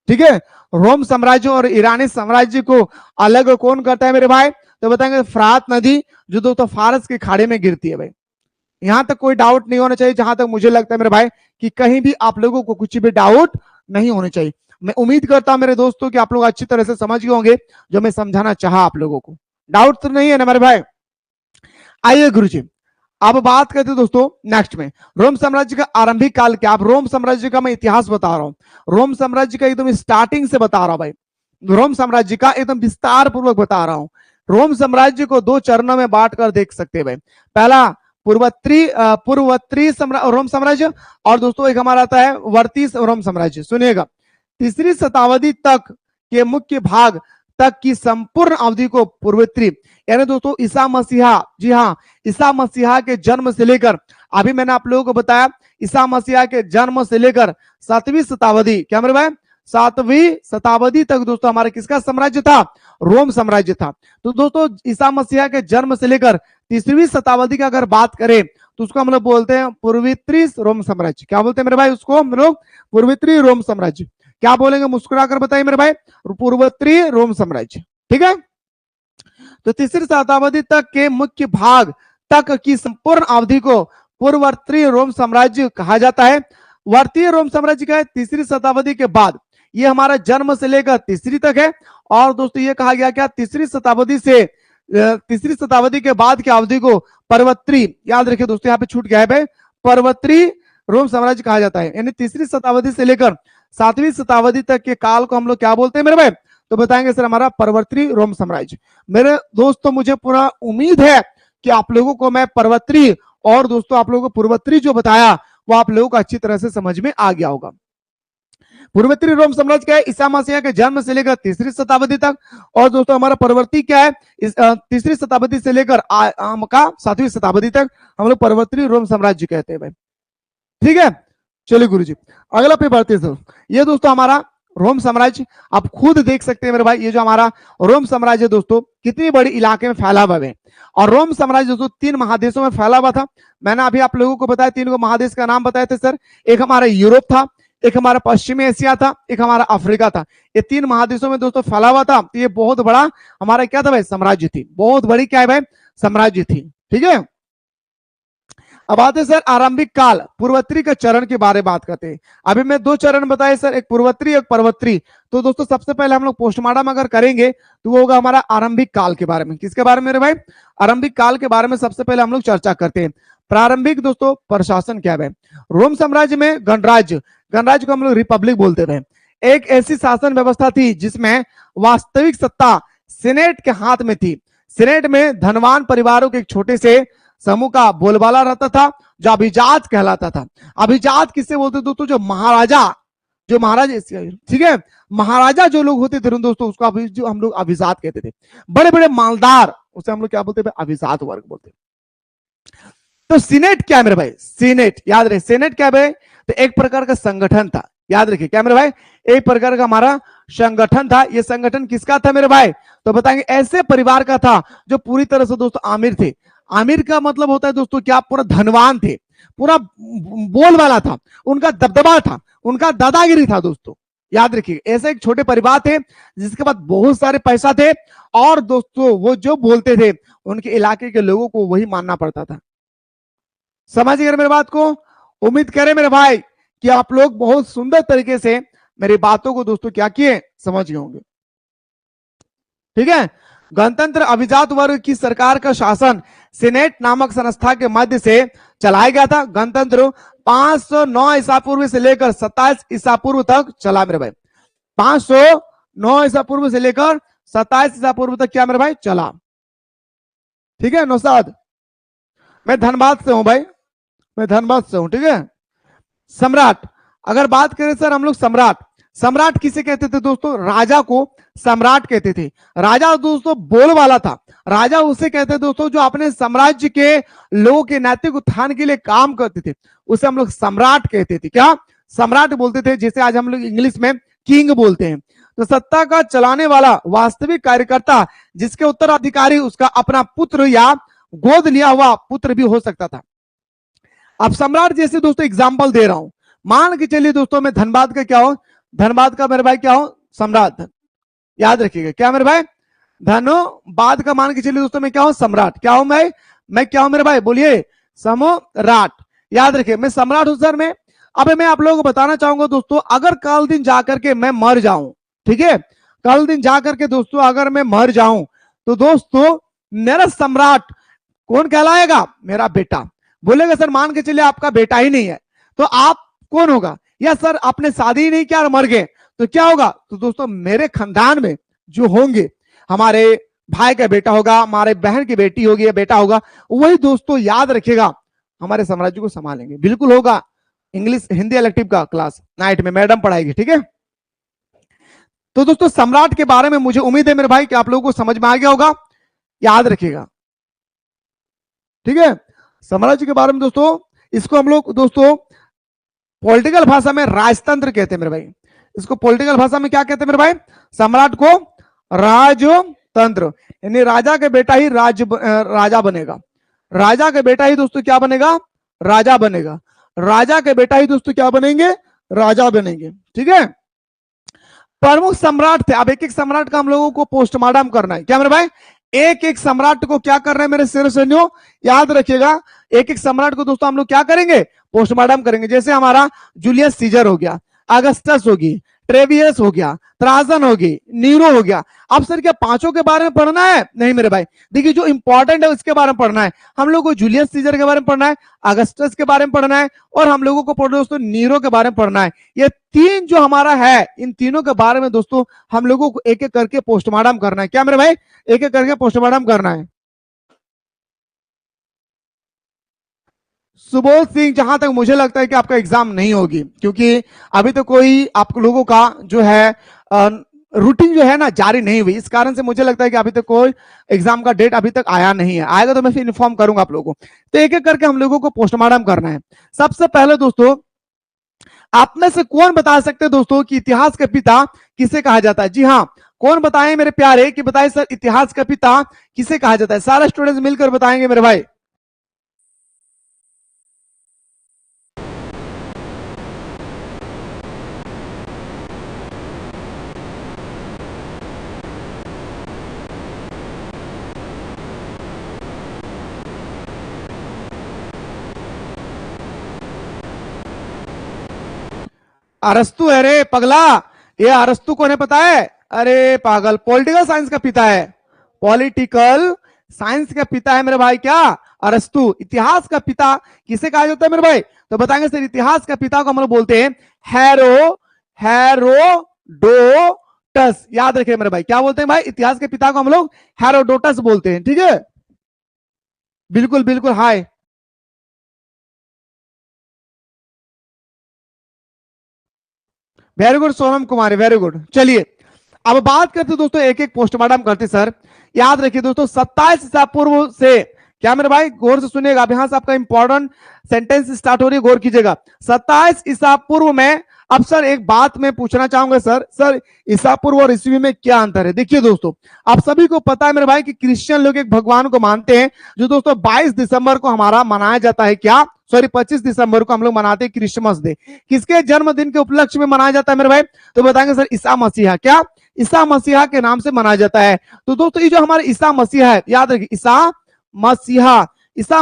Speaker 1: ठीक है। रोम साम्राज्य और ईरानी साम्राज्य को अलग कौन करता है मेरे भाई, तो बताएंगे फरहात नदी, जो दोस्तों फारस की खाड़ी में गिरती है भाई। यहां तक कोई डाउट नहीं होना चाहिए, जहां तक मुझे लगता है मेरे भाई कि कहीं भी आप लोगों को कुछ भी डाउट नहीं होना चाहिए। मैं उम्मीद करता हूं मेरे दोस्तों कि आप लोग अच्छी तरह से समझ गए होंगे जो मैं समझाना चाहा आप लोगों को। डाउट तो नहीं है ना मेरे भाई? आइए गुरुजी, अब बात करते हैं दोस्तों नेक्स्ट में रोम साम्राज्य का आरंभिक काल क्या। आप रोम साम्राज्य का मैं इतिहास बता रहा हूं, रोम साम्राज्य का एकदम स्टार्टिंग से बता रहा हूं भाई, रोम साम्राज्य का एकदम विस्तार पूर्वक बता रहा हूं। रोम साम्राज्य को दो चरणों में बांट कर देख सकते हैं भाई। पहला पूर्वोत्तरी रोम साम्राज्य, और दोस्तों एक हमारा आता है वर्ती रोम साम्राज्य। सुनिएगा, तीसरी शताब्दी तक के मुख्य भाग तक की संपूर्ण अवधि को पूर्वोत्तरी, यानी दोस्तों ईसा मसीहा, जी हाँ, ईसा मसीहा के जन्म से लेकर, अभी मैंने आप लोगों को बताया ईसा मसीहा के जन्म से लेकर 7वीं शताब्दी, क्या मेरे भाई, 7वीं शताब्दी तक दोस्तों हमारा किसका साम्राज्य था? रोम साम्राज्य था। तो दोस्तों ईसा मसीहा के जन्म से लेकर तीसरी शताब्दी की अगर बात करें तो उसको हम लोग बोलते हैं पूर्वोत्तरी रोम साम्राज्य। क्या बोलते हैं मेरे भाई उसको हम लोग? पूर्वोत्तरी रोम साम्राज्य। क्या बोलेंगे मुस्कुराकर बताइए मेरे भाई? पूर्वोत्तरी रोम साम्राज्य। ठीक है, तो तीसरी शताब्दी तक के मुख्य भाग तक की संपूर्ण अवधि को पूर्वोत्तरी रोम साम्राज्य कहा जाता है। वर्तीय रोम साम्राज्य का है तीसरी शताब्दी के बाद, ये हमारा जन्म से लेकर तीसरी तक है। और दोस्तों ये कहा गया क्या, तीसरी शताब्दी से तीसरी शताब्दी के बाद की अवधि को परवत्तरी, याद रखिए दोस्तों यहाँ पे छूट गया है भाई, परवत्तरी रोम साम्राज्य कहा जाता है। यानी तीसरी शताब्दी से लेकर 7वीं शताब्दी तक के काल को हम लोग क्या बोलते हैं मेरे भाई? तो बताएंगे सर हमारा परवर्ती रोम साम्राज्य। मेरे दोस्तों मुझे पूरा उम्मीद है कि आप लोगों को मैं परवर्ती और दोस्तों आप लोगों को पूर्वोत्तरी जो बताया वो आप लोगों को अच्छी तरह से समझ में आ गया होगा। पूर्वोत्तरी रोम साम्राज्य क्या है? ईसा मसीह के जन्म से लेकर तीसरी शताब्दी तक। और दोस्तों हमारा परवर्ती क्या है? तीसरी शताब्दी से लेकर 7वीं शताब्दी तक हम लोग परवर्ती रोम साम्राज्य कहते हैं भाई। ठीक है, चलिए गुरुजी अगला पे बढ़ते हैं। ये दोस्तों हमारा रोम साम्राज्य आप खुद देख सकते हैं मेरे भाई, ये जो हमारा रोम साम्राज्य दोस्तों कितनी बड़ी इलाके में फैला हुआ है। और रोम साम्राज्य दोस्तों 3 महादेशों में फैला हुआ था। मैंने अभी आप लोगों को बताया 3 को महादेश का नाम बताए थे सर। एक हमारा यूरोप था, एक हमारा पश्चिमी एशिया था, एक हमारा अफ्रीका था। ये 3 महादेशों में दोस्तों फैला हुआ था। तो ये बहुत बड़ा हमारा क्या था भाई? साम्राज्य थी, बहुत बड़ी क्या है भाई? साम्राज्य थी। ठीक है, अब आते सर आरंभिक काल पूर्वोत्तरी के चरण के बारे में बात करते हैं। अभी मैं 2 चरण बताए सर, एक पूर्वोत्तरी एक परवर्ती। तो दोस्तों सबसे पहले हम लोग पोस्टमार्टम अगर करेंगे तो वो होगा हमारा आरंभिक काल के बारे में। किसके बारे में मेरे भाई? आरंभिक काल के बारे में सबसे पहले हम लोग चर्चा करते हैं। प्रारंभिक दोस्तों प्रशासन क्या है? रोम साम्राज्य में गणराज्य, गणराज्य को हम लोग रिपब्लिक बोलते थे। एक ऐसी शासन व्यवस्था थी जिसमें वास्तविक सत्ता सीनेट के हाथ में थी। सीनेट में धनवान परिवारों के एक छोटे से समूह का बोलबाला रहता था जो अभिजात कहलाता था। अभिजात किससे बोलते थे दोस्तों? जो महाराजा, जो महाराजा, ठीक है, महाराजा जो लोग होते थे दोस्तों उसको जो हम लोग अभिजात कहते थे। बड़े बड़े मालदार उसे हम लोग क्या बोलते थे? अभिजात वर्ग बोलते। तो सीनेट क्या है मेरे भाई? सीनेट याद रहे, सीनेट क्या है? तो एक प्रकार का संगठन था, याद रखिए क्या मेरे भाई? एक प्रकार का हमारा संगठन था। ये संगठन किसका था मेरे भाई? तो बताएंगे ऐसे परिवार का था जो पूरी तरह से दोस्तों आमिर थे। आमिर का मतलब होता है दोस्तों क्या? पूरा धनवान थे, पूरा बोल वाला था, उनका दबदबा था, उनका दादागिरी था दोस्तों। याद रखिए ऐसे एक छोटे परिवार थे जिसके पास बहुत सारे पैसा थे और दोस्तों वो जो बोलते थे उनके इलाके के लोगों को वही मानना पड़ता था। समझ गए मेरे बात को? उम्मीद करें मेरे भाई कि आप लोग बहुत सुंदर तरीके से मेरी बातों को दोस्तों क्या किए? समझ गए होंगे। ठीक है, गणतंत्र अभिजात वर्ग की सरकार का शासन सीनेट नामक संस्था के मध्य से चलाया गया था। गणतंत्र 509 ईसा पूर्व से लेकर 27 ईसा पूर्व तक चला मेरे भाई। 509 ईसा पूर्व से लेकर 27 ईसा पूर्व तक क्या मेरे भाई? चला। ठीक है नौशाद, मैं धनबाद से हूं भाई, मैं धनबाद से हूं। ठीक है, सम्राट अगर बात करें सर हम लोग सम्राट, सम्राट किसे कहते थे दोस्तों? राजा को सम्राट कहते थे। राजा दोस्तों बोल वाला था। राजा उसे कहते थे दोस्तों जो अपने साम्राज्य के लोगों के नैतिक उत्थान के लिए काम करते थे, उसे हम लोग सम्राट कहते थे। क्या? सम्राट बोलते थे, जैसे आज हम लोग इंग्लिश में किंग बोलते हैं। तो सत्ता का चलाने वाला वास्तविक कार्यकर्ता जिसके उत्तराधिकारी उसका अपना पुत्र या गोद लिया हुआ पुत्र भी हो सकता था। अब सम्राट जैसे दोस्तों एग्जाम्पल दे रहा हूं, मान के चलिए दोस्तों मैं धनबाद का क्या हूं? धनबाद का मेरे भाई क्या हूं? सम्राट। याद रखिएगा क्या मेरे भाई? धनबाद का मान के चलिए दोस्तों मैं क्या हूं? सम्राट। क्या हूं मैं क्या हूं मेरे भाई? बोलिए सम्राट। याद रखिए मैं सम्राट हूं सर। मैं अब मैं आप लोगों को बताना चाहूंगा दोस्तों, अगर कल दिन जाकर के मैं मर जाऊं, ठीक है, कल दिन जाकर के दोस्तों अगर मैं मर जाऊं, तो दोस्तों मेरा सम्राट कौन कहलाएगा? मेरा बेटा। बोलेगा सर मान के चलिए आपका बेटा ही नहीं है, तो आप कौन होगा? या सर आपने शादी ही नहीं किया और मर गए, तो क्या होगा? तो दोस्तों मेरे खानदान में जो होंगे, हमारे भाई का बेटा होगा, हमारे बहन की बेटी होगी या बेटा होगा, वही दोस्तों याद रखेगा हमारे साम्राज्य को संभालेंगे। बिल्कुल होगा। इंग्लिश हिंदी इलेक्टिव का क्लास नाइट में मैडम पढ़ाएगी, ठीक है। तो दोस्तों सम्राट के बारे में मुझे उम्मीद है मेरे भाई कि आप लोगों को समझ में आ गया होगा, याद रखिएगा, ठीक है। साम्राज्य के बारे में दोस्तों, इसको हम लोग दोस्तों पॉलिटिकल भाषा में राजतंत्र कहते हैं मेरे भाई। इसको पॉलिटिकल भाषा में क्या कहते हैं मेरे भाई? सम्राट को राजतंत्र, यानी राजा के बेटा ही राजा बनेगा। राजा के बेटा ही दोस्तों क्या बनेगा? राजा बनेगा। राजा के बेटा ही दोस्तों क्या बनेंगे? राजा बनेंगे, ठीक है। प्रमुख सम्राट थे। अब एक एक सम्राट का हम लोगों को पोस्टमार्टम करना है, क्या मेरे भाई? एक एक सम्राट को क्या कर रहे हैं मेरे शेर सैनियों? याद रखिएगा, एक एक सम्राट को दोस्तों हम लोग क्या करेंगे? पोस्टमार्टम करेंगे। जैसे हमारा जूलियस सीजर हो गया, अगस्टस होगी, ट्रेवियस हो गया, त्राजन होगी, नीरो हो गया। अब सर क्या पांचों के बारे में पढ़ना है? नहीं मेरे भाई, देखिए जो इंपॉर्टेंट है उसके बारे में पढ़ना है। हम लोग को जूलियस सीजर के बारे में पढ़ना है, अगस्टस के बारे में पढ़ना है, और हम लोगों को दोस्तों नीरो के बारे में पढ़ना है। ये तीन जो हमारा है, इन तीनों के बारे में दोस्तों हम लोगों को एक एक करके पोस्टमार्टम करना है। क्या मेरे भाई? एक एक करके पोस्टमार्टम करना है। सुबोध सिंह, जहां तक मुझे लगता है कि आपका एग्जाम नहीं होगी, क्योंकि अभी तो कोई आप लोगों का जो है रूटीन जो है ना जारी नहीं हुई, इस कारण से मुझे लगता है कि अभी तक कोई एग्जाम का डेट अभी तक आया नहीं है। आएगा तो मैं फिर इन्फॉर्म करूंगा आप लोगों को। तो एक एक करके हम लोगों को पोस्टमार्टम करना है। सबसे पहले दोस्तों, आप में से कौन बता सकते हैं दोस्तों कि इतिहास का पिता किसे कहा जाता है? जी हाँ, कौन बताएं मेरे प्यारे कि बताए सर इतिहास का पिता किसे कहा जाता है? सारे स्टूडेंट्स मिलकर बताएंगे मेरे भाई। अरस्तु है रे पगला। ये अरस्तु कौन है पता है? अरे पागल, पॉलिटिकल साइंस का पिता है। पॉलिटिकल साइंस का पिता है मेरे भाई क्या? अरस्तु। इतिहास का पिता किसे कहा जाता है मेरे भाई? तो बताएंगे सर इतिहास का पिता को हम लोग बोलते हैं हेरोडोटस। याद रखिए मेरे भाई, क्या बोलते हैं भाई? इतिहास के पिता को हम लोग हेरोडोटस बोलते हैं, ठीक है। बिल्कुल बिल्कुल, हाय। वेरी गुड सोनम कुमारी, वेरी गुड। चलिए अब बात करते दोस्तों, एक एक पोस्टमार्टम करते सर। याद रखिए दोस्तों 27 ईसा पूर्व से, क्या मेरे भाई गौर से सुनिएगा, अब यहां से आपका इंपॉर्टेंट सेंटेंस स्टार्ट हो रही है, गौर कीजिएगा। 27 ईसा पूर्व में, अब सर एक बात मैं पूछना चाहूंगा सर ईसा पूर्व और ईस्वी में क्या अंतर है? देखिए दोस्तों, आप सभी को पता है मेरे भाई कि क्रिश्चियन लोग एक भगवान को मानते हैं, जो दोस्तों 22 दिसंबर को हमारा मनाया जाता है। क्या? सॉरी 25 दिसंबर को हम लोग मनाते हैं क्रिसमस डे। किसके जन्मदिन के उपलक्ष्य में मनाया जाता है मेरे भाई? तो बताएंगे सर ईसा मसीहा। क्या? ईसा मसीहा के नाम से मनाया जाता है। तो दोस्तों ये जो हमारे ईसा मसीहा है, याद रखिए ईसा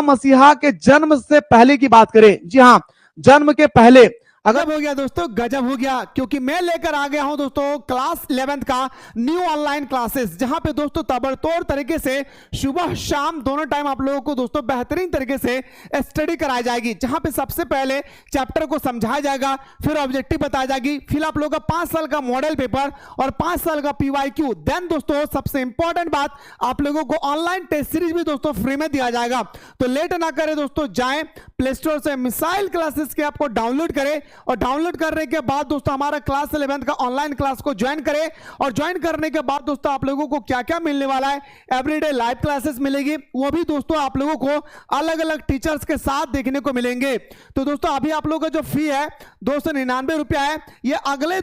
Speaker 1: मसीहा के जन्म से पहले की बात करें, जी हाँ, जन्म के पहले, अगर हो गया दोस्तों, गजब हो गया, क्योंकि मैं लेकर आ गया हूं दोस्तों क्लास 11th का न्यू ऑनलाइन क्लासेस, जहां पे दोस्तों ताबड़तोड़ तरीके से सुबह शाम दोनों टाइम आप लोगों को दोस्तों बेहतरीन तरीके से स्टडी कराई जाएगी। जहां पे सबसे पहले चैप्टर को समझाया जाएगा, फिर ऑब्जेक्टिव बताई जाएगी, फिर आप लोगों का 5 साल का मॉडल पेपर और 5 साल का PYQ। देन दोस्तों सबसे इंपॉर्टेंट बात, आप लोगों को ऑनलाइन टेस्ट सीरीज भी दोस्तों फ्री में दिया जाएगा। तो लेट ना करें दोस्तों, जाएं प्ले स्टोर से मिसाइल क्लासेस के आपको डाउनलोड करें, और डाउनलोड करने के बाद दोस्तों हमारा क्लास 11th का ऑनलाइन क्लास को ज्वाइन करें। और ज्वाइन करने के बाद दोस्तों आप लोगों को क्या क्या मिलने वाला है? एवरीडे लाइव क्लासेस मिलेगी, वो भी दोस्तों आप लोगों को अलग अलग टीचर्स के साथ देखने को मिलेंगे। तो दोस्तों अभी आप लोगों का जो फी है 299 रुपया है, ये अगले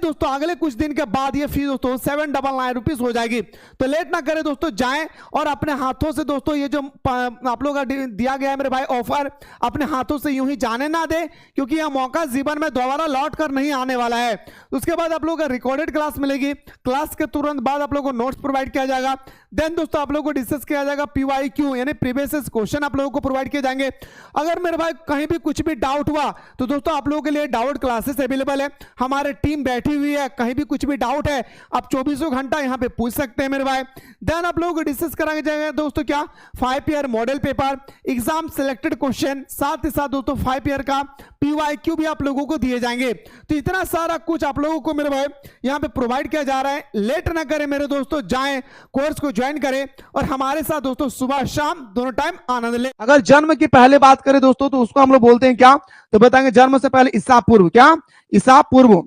Speaker 1: कुछ दिन के बाद ये फी दोस्तों 799 रुपीज हो जाएगी। तो लेट ना करें दोस्तों, जाएं और अपने हाथों से दोस्तों ये जो आप लोगों का दिया गया है मेरे भाई ऑफर, अपने हाथों से यूं ही जाने ना दे, क्योंकि यह मौका जीवन में दोबारा लौट कर नहीं आने वाला है। उसके बाद आप लोगों को रिकॉर्डेड क्लास मिलेगी, क्लास के तुरंत बाद आप लोगों को नोट्स प्रोवाइड किया जाएगा। देन दोस्तों आप लोगों को डिस्कस किया जाएगा PYQ यानी प्रीवियस क्वेश्चन आप लोगों को प्रोवाइड किए जाएंगे। अगर मेरे भाई कहीं भी कुछ भी डाउट हुआ तो दोस्तों आप लोगों के लिए डाउट क्लासेस अवेलेबल है, हमारे टीम बैठी हुई है, कहीं भी कुछ भी डाउट है आप 24 घंटा यहाँ पे पूछ सकते हैं मेरे भाई। देन आप लोगों को डिस्कस कराया जाएगा दोस्तों क्या 5 year model paper, exam selected question, साथ ही साथ दोस्तों 5 ईयर का PYQ भी आप लोगों को दिए जाएंगे। तो इतना सारा कुछ आप लोगों को मेरे भाई यहाँ पे प्रोवाइड किया जा रहा है। लेट ना करें मेरे दोस्तों, जाएं कोर्स को ज्वाइन करें और हमारे साथ दोस्तों सुबह शाम दोनों टाइम आनंद लें। अगर जन्म की पहले बात करें दोस्तों तो उसको हम लोग बोलते हैं क्या, तो बताएंगे जन्म से पहले ईसा पूर्व, क्या ईसा पूर्व,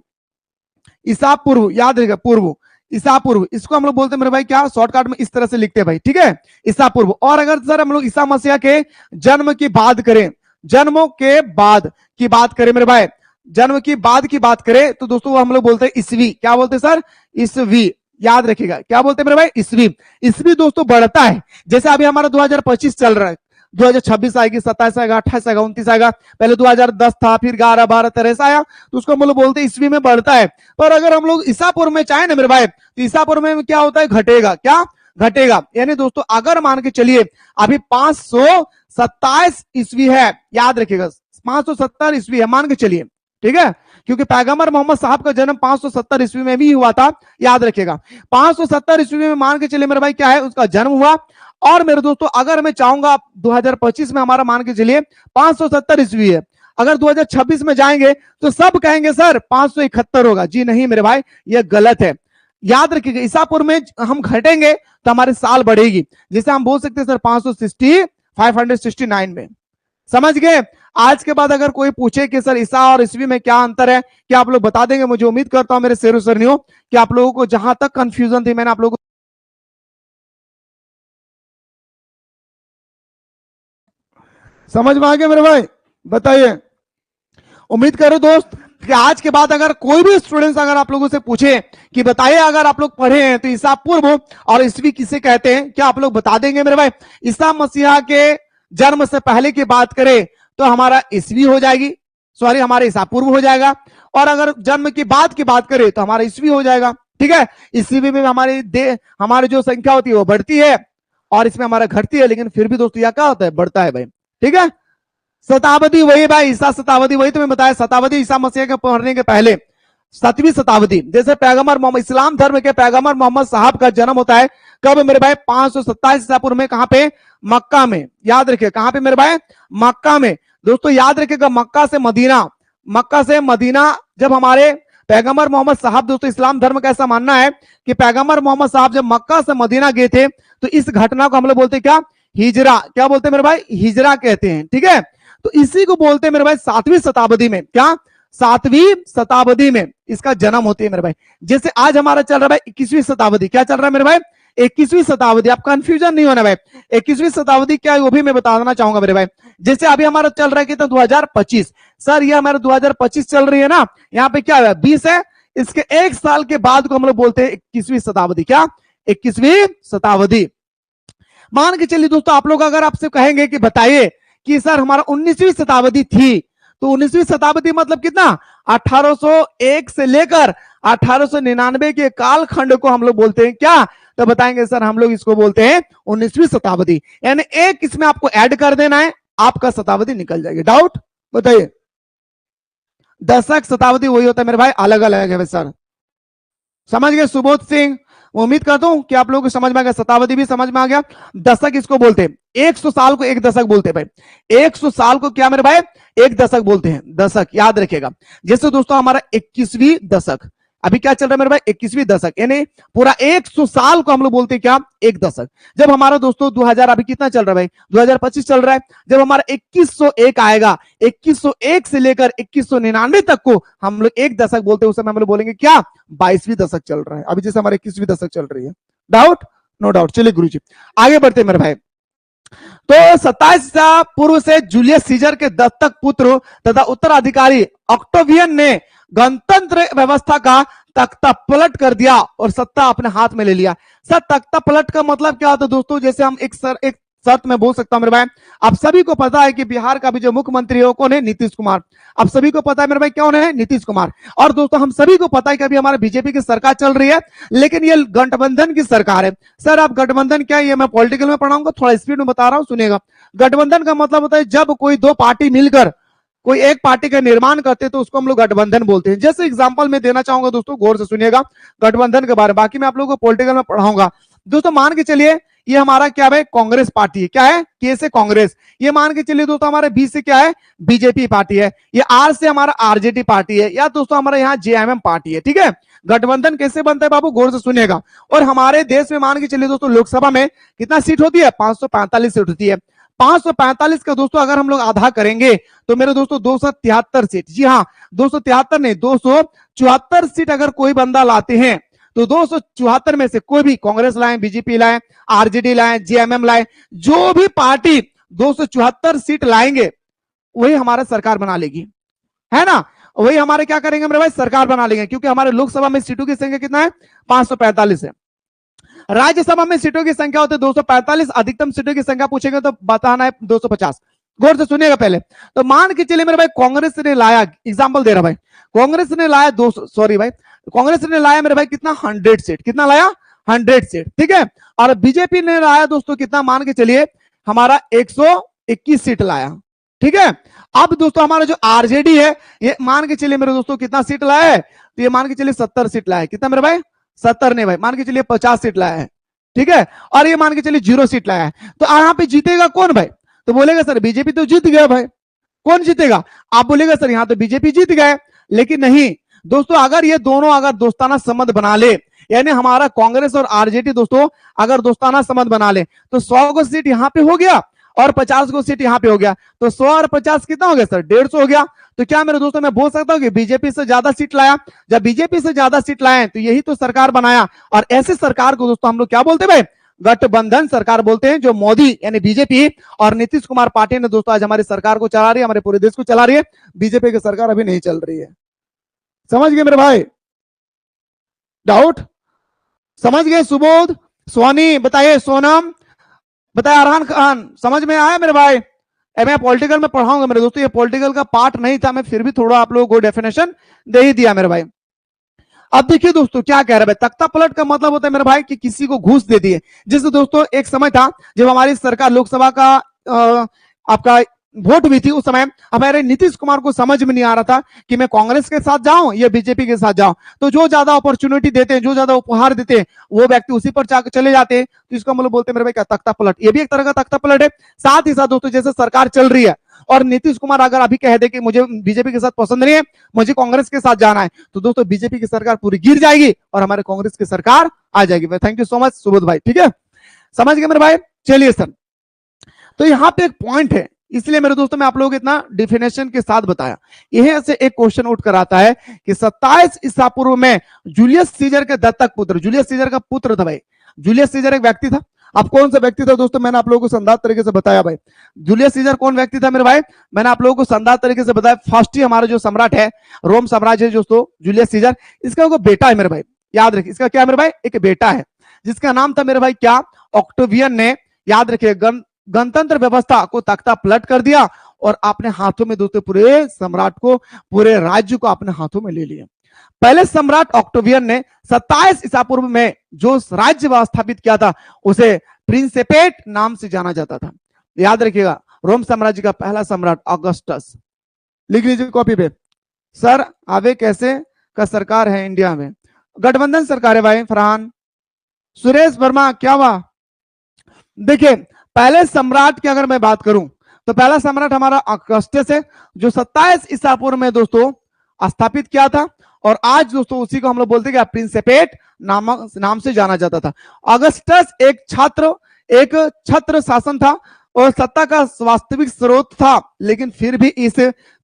Speaker 1: ईसा पूर्व याद रहेगा, पूर्व ईसा पूर्व, इसको हम लोग बोलते हैं मेरे भाई क्या, शॉर्टकट में इस तरह से लिखते हैं भाई, ठीक है ईसा पूर्व। और अगर सर हम लोग ईसा मसीह के जन्म की बात करें, जन्मों के बाद की बात करें मेरे भाई, जन्म की बाद की बात करें तो दोस्तों वो हम लोग बोलते हैं ईसवी, क्या बोलते हैं सर, ईसवी, याद रखिएगा क्या बोलते हैं मेरे भाई, ईसवी। ईसवी दोस्तों बढ़ता है, जैसे अभी हमारा 2025 चल रहा है, 2026 आएगी, 27 आएगा, 28 आएगा, 29 आएगा, पहले 2010 था, फिर 11, 12, 13 आया, तो उसको हम लोग बोलते हैं ईस्वी में बढ़ता है। पर अगर हम लोग ईसापुर में चाहे ना मेरे भाई, तो ईसापुर में क्या होता है, घटेगा, क्या घटेगा। यानी दोस्तों अगर मान के चलिए अभी 527 ईस्वी है, याद रखिएगा 570 ईस्वी है मान के चलिए, ठीक है, क्योंकि पैगंबर मोहम्मद साहब का जन्म 570 ईस्वी में भी हुआ था, याद रखिएगा 570 ईस्वी में मान के चलिए मेरे भाई क्या है, उसका जन्म हुआ। और मेरे दोस्तों अगर मैं चाहूंगा 2025 में हमारा मान के चलिए 570 ईस्वी है, अगर 2026 में जाएंगे तो सब कहेंगे सर 571 होगा, जी नहीं मेरे भाई ये गलत है। याद रखिएगा ईसापुर में हम घटेंगे तो हमारे साल बढ़ेगी, जैसे हम बोल सकते हैं सर 569 में, समझ गए। आज के बाद अगर कोई पूछे कि सर ईसा और ईस्वी में क्या अंतर है, क्या आप लोग बता देंगे, मुझे उम्मीद करता हूं मेरे शेरों सरनियों कि आप लोगों को जहां तक कंफ्यूजन थी मैंने आप लोगों को समझ में आ गया मेरे भाई, बताइए। उम्मीद करो दोस्त कि आज के बाद अगर कोई भी स्टूडेंट्स अगर आप लोगों से पूछे कि बताइए अगर आप लोग पढ़े हैं तो ईसा पूर्व और ईस्वी किसे कहते हैं, क्या आप लोग बता देंगे मेरे भाई। ईसा मसीहा के जन्म से पहले की बात करें तो हमारा ईस्वी हो जाएगी, सॉरी हमारा ईसा पूर्व हो जाएगा, और अगर जन्म की बात करें तो हमारा ईस्वी हो जाएगा, ठीक है। ईस्वी में हमारी जो संख्या होती है वो बढ़ती है और इसमें हमारा घटती है, लेकिन फिर भी दोस्तों यह क्या होता है, बढ़ता है भाई, ठीक है। शताब्दी वही भाई, ईसा शताब्दी वही तुम्हें बताया, शताब्दी ईसा मसीह के पढ़ने के पहले 7वीं शताब्दी, जैसे पैगंबर मोहम्मद, इस्लाम धर्म के पैगंबर मोहम्मद साहब का जन्म होता है कब मेरे भाई, 527 ईसा पूर्व में, कहां पे, मक्का में, याद रखिए कहां पे मेरे भाई, मक्का में। दोस्तों याद रखिएगा मक्का से मदीना जब हमारे पैगंबर मोहम्मद साहब, दोस्तों इस्लाम धर्म का ऐसा मानना है कि पैगंबर मोहम्मद साहब जब मक्का से मदीना गए थे तो इस घटना को हम लोग बोलते हैं क्या, हिजरा, क्या बोलते हैं मेरे भाई, हिजरा कहते हैं, ठीक है। तो इसी को बोलते हैं मेरे भाई 7वीं शताब्दी में, क्या 7वीं शताब्दी में इसका जन्म होती है मेरे भाई। जैसे आज हमारा चल रहा है भाई 21वीं शताब्दी, क्या चल रहा है मेरे भाई, 21वीं शताब्दी, आप कंफ्यूजन नहीं होना भाई, 21वीं शताब्दी क्या है वो भी मैं बताना चाहूंगा मेरे भाई। जैसे अभी हमारा चल रहा है कितना, 2025, सर ये हमारा 2025 चल रही है ना, यहाँ पे क्या है 20 है, इसके एक साल के बाद को हम लोग बोलते हैं 21वीं शताब्दी, क्या 21वीं शताब्दी। मान के चलिए दोस्तों आप लोग अगर आपसे कहेंगे कि बताइए कि सर हमारा 19वीं शताब्दी थी, तो 19वीं शताब्दी मतलब कितना, 1801 से लेकर 1899 के कालखंड को हम लोग बोलते हैं क्या, तो बताएंगे सर हम लोग इसको बोलते हैं 19वीं शताब्दी। यानी एक इसमें आपको ऐड कर देना है, आपका शताब्दी निकल जाएगी। डाउट बताइए। दशक शताब्दी वही होता है मेरे भाई, अलग अलग है सर, समझ गए सुबोध सिंह। उम्मीद करता हूं कि आप लोगों को समझ में आ गया, शताब्दी भी समझ में आ गया। दशक इसको बोलते हैं, 100 साल को एक दशक बोलते हैं भाई, 100 साल को क्या मेरे भाई, एक दशक बोलते हैं, दशक याद रखेगा। जैसे दोस्तों हमारा 21वीं दशक, अभी क्या चल रहा है मेरे भाई, 21वीं दशक, यानी पूरा 100 साल को हम लोग बोलते हैं क्या, एक दशक। जब हमारा दोस्तों 2000 अभी कितना चल रहा है भाई, 2025 चल रहा है, जब हमारा 2101 आएगा, 2101 से लेकर 2199 तक को हम लोग एक दशक बोलते हैं, उस समय हम लोग बोलेंगे क्या, 22वीं दशक चल रहा है। अभी जैसे हमारे 21वीं दशक चल रही है। Doubt, no doubt. चलिए गुरुजी आगे बढ़ते मेरे भाई। तो 27 ईसा पूर्व से जूलियस सीजर के दत्तक पुत्र तथा उत्तराधिकारी ऑक्टेवियन ने गणतंत्र व्यवस्था का तख्ता पलट कर दिया और सत्ता अपने हाथ में ले लिया। सर तख्ता पलट का मतलब क्या होता है दोस्तों, जैसे हम एक शर्त मैं बोल सकता हूं मेरे भाई। आप सभी को पता है कि बिहार का भी जो मुख्यमंत्री है वो कौन है, नीतीश कुमार। आप सभी को पता है मेरे भाई कौन है, नीतीश कुमार। और दोस्तों हम सभी को पता है कि अभी हमारे बीजेपी की सरकार चल रही है, लेकिन ये गठबंधन की सरकार है। सर आप गठबंधन क्या है, ये मैं पॉलिटिकल में पढ़ाऊंगा, थोड़ा स्पीड में बता रहा हूं, सुनिएगा। गठबंधन का मतलब होता है जब कोई दो पार्टी मिलकर कोई एक पार्टी का निर्माण करते हैं तो उसको हम लोग गठबंधन बोलते हैं। जैसे एग्जांपल मैं देना चाहूंगा दोस्तों, गौर से सुनिएगा गठबंधन के बारे में, बाकी मैं आप लोगों को पॉलिटिकल में पढ़ाऊंगा। दोस्तों मान के चलिए ये हमारा क्या है, कांग्रेस पार्टी है। क्या है, के से कांग्रेस। ये मान के चलिए दोस्तों हमारे बी से क्या है, बीजेपी पार्टी है। ये आर से हमारा आरजेडी पार्टी है, या दोस्तों हमारा यहाँ जेएमएम पार्टी है। ठीक है, गठबंधन कैसे बनता है बाबू, गौर से सुनिएगा। और हमारे देश में मान के चलिए दोस्तों लोकसभा में कितना सीट होती है, 545 सीट होती है। 545 का दोस्तों अगर हम लोग आधा करेंगे तो मेरे दोस्तों 273 सीट, जी हाँ 273 नहीं 274 सीट अगर कोई बंदा लाते हैं तो 274 में से कोई भी कांग्रेस लाए, बीजेपी लाए, आरजेडी लाए, जेएमएम लाए, जो भी पार्टी 274 सीट लाएंगे वही हमारा सरकार बना लेगी, है ना। वही हमारे क्या करेंगे मेरे भाई, सरकार बना लेंगे, क्योंकि हमारे लोकसभा में सीटों की संख्या कितना है, 545 है। राज्यसभा में सीटों की संख्या होती है 245, अधिकतम सीटों की संख्या पूछेंगे तो बताना है 250। गौर से सुनिएगा पहले। तो मान के चलिए मेरे भाई कांग्रेस ने लाया, एग्जांपल दे रहा भाई, कांग्रेस ने लाया 200, सॉरी भाई, कांग्रेस ने लाया मेरे भाई कितना, 100 सीट। कितना लाया, 100 सीट। ठीक है, और बीजेपी ने लाया दोस्तों कितना, मान के चलिए हमारा 121 सीट लाया। ठीक है, अब दोस्तों हमारा जो आरजेडी है ये मान के चलिए मेरे दोस्तों कितना सीट लाया है, तो ये मान के चलिए 70 सीट लाया है। कितना मेरे भाई, 70 नहीं भाई, मान के चलिए 50 सीट लाया है। ठीक है, और ये मान के चलिए 0 सीट लाया है। तो यहाँ पे जीतेगा कौन भाई, तो बोलेगा सर बीजेपी तो जीत गया भाई। कौन जीतेगा, आप बोलेगा सर यहाँ तो बीजेपी जीत गए, लेकिन नहीं दोस्तों, अगर ये दोनों अगर दोस्ताना संबंध बना ले, यानी हमारा कांग्रेस और आरजेडी दोस्तों अगर दोस्ताना संबंध बना ले तो 100 को सीट यहाँ पे हो गया और 50 को सीट यहाँ पे हो गया, तो 100 और 50 कितना हो गया सर, 150 हो गया। तो क्या मेरे दोस्तों मैं बोल सकता हूँ कि बीजेपी से ज्यादा सीट लाया, जब बीजेपी से ज्यादा सीट लाए तो यही तो सरकार बनाया। और ऐसे सरकार को दोस्तों हम लोग क्या बोलते हैं भाई, गठबंधन सरकार बोलते हैं, जो मोदी यानी बीजेपी और नीतीश कुमार पार्टी ने दोस्तों आज हमारी सरकार को चला रही है, हमारे पूरे देश को चला रही है। बीजेपी की सरकार अभी नहीं चल रही है। समझ गए मेरे भाई, डाउट समझ गए, सुबोध, सोनी बताइए, सोनम बताइए, अरहान खान समझ में आया मेरे भाई। मैं पॉलिटिकल में पढ़ाऊंगा मेरे दोस्तों, ये पॉलिटिकल का पार्ट नहीं था, मैं फिर भी थोड़ा आप लोगों को डेफिनेशन दे ही दिया मेरे भाई। अब देखिए दोस्तों क्या कह रहा है, तख्ता पलट का मतलब होता है मेरे भाई कि किसी को घूस दे दिए। जैसे दोस्तों एक समय था जब हमारी सरकार लोकसभा का आपका वोट हुई थी, उस समय हमारे नीतीश कुमार को समझ में नहीं आ रहा था कि मैं कांग्रेस के साथ जाऊं या बीजेपी के साथ जाऊं। तो जो ज्यादा अपॉर्चुनिटी देते हैं, जो ज्यादा उपहार देते हैं, वो व्यक्ति उसी पर चले जाते हैं। तो इसको हम लोग बोलते हैं मेरे भाई क्या, तख्ता पलट। ये भी एक तरह का तख्ता पलट है। साथ ही साथ दोस्तों जैसे सरकार चल रही है और नीतीश कुमार अगर अभी कह दे कि मुझे बीजेपी के साथ पसंद नहीं है, मुझे कांग्रेस के साथ जाना है, तो दोस्तों बीजेपी की सरकार पूरी गिर जाएगी और हमारे कांग्रेस की सरकार आ जाएगी। Thank you so much Subodh भाई। ठीक है, समझ गए मेरे भाई। चलिए सर, तो यहाँ पे एक पॉइंट है, इसलिए मेरे दोस्तों मैं आप लोगों को इतना डिफिनेशन के साथ बताया। यहीं से एक क्वेश्चन उठ कर आता है कि 27 ईसा पूर्व में जूलियस सीजर के दत्तक पुत्र, जूलियस सीजर का पुत्र था भाई। जूलियस सीजर एक व्यक्ति था। अब कौन सा व्यक्ति था दोस्तों, मैंने आप लोगों को संदात तरीके से बताया भाई। जूलियस सीजर कौन व्यक्ति था मेरे भाई, मैंने आप लोगों को संदात तरीके से बताया। फर्स्ट ही हमारा जो सम्राट है, रोम साम्राज्य है दोस्तों, जूलियस सीजर, इसका कोई बेटा है मेरे भाई, याद रखिए। इसका क्या मेरे भाई, एक बेटा है जिसका नाम था मेरे भाई क्या, ऑक्टेवियन ने, याद रखिए, गणतंत्र व्यवस्था को तख्ता पलट कर दिया और अपने हाथों में दोस्तों पूरे सम्राट को, पूरे राज्य को अपने हाथों में ले लिया। पहले सम्राट ऑक्टेवियन ने 27 ईसा पूर्व में जो राज्य स्थापित किया था उसे प्रिंसेपेट नाम से जाना जाता था। याद रखिएगा, रोम साम्राज्य का पहला सम्राट ऑगस्टस। लिख लीजिए कॉपी पे। सर आवे कैसे का सरकार है इंडिया में, गठबंधन सरकार है भाई। फरहान, सुरेश वर्मा, क्या हुआ। देखिए पहले सम्राट की अगर मैं बात करूं तो पहला सम्राट हमारा ऑगस्टस है, जो 27 ईसा पूर्व में दोस्तों स्थापित किया था। और आज दोस्तों उसी को हम लोग बोलते हैं प्रिंसेपेट नाम से जाना जाता था। ऑगस्टस एक छत्र शासन था और सत्ता का वास्तविक स्रोत था, लेकिन फिर भी इस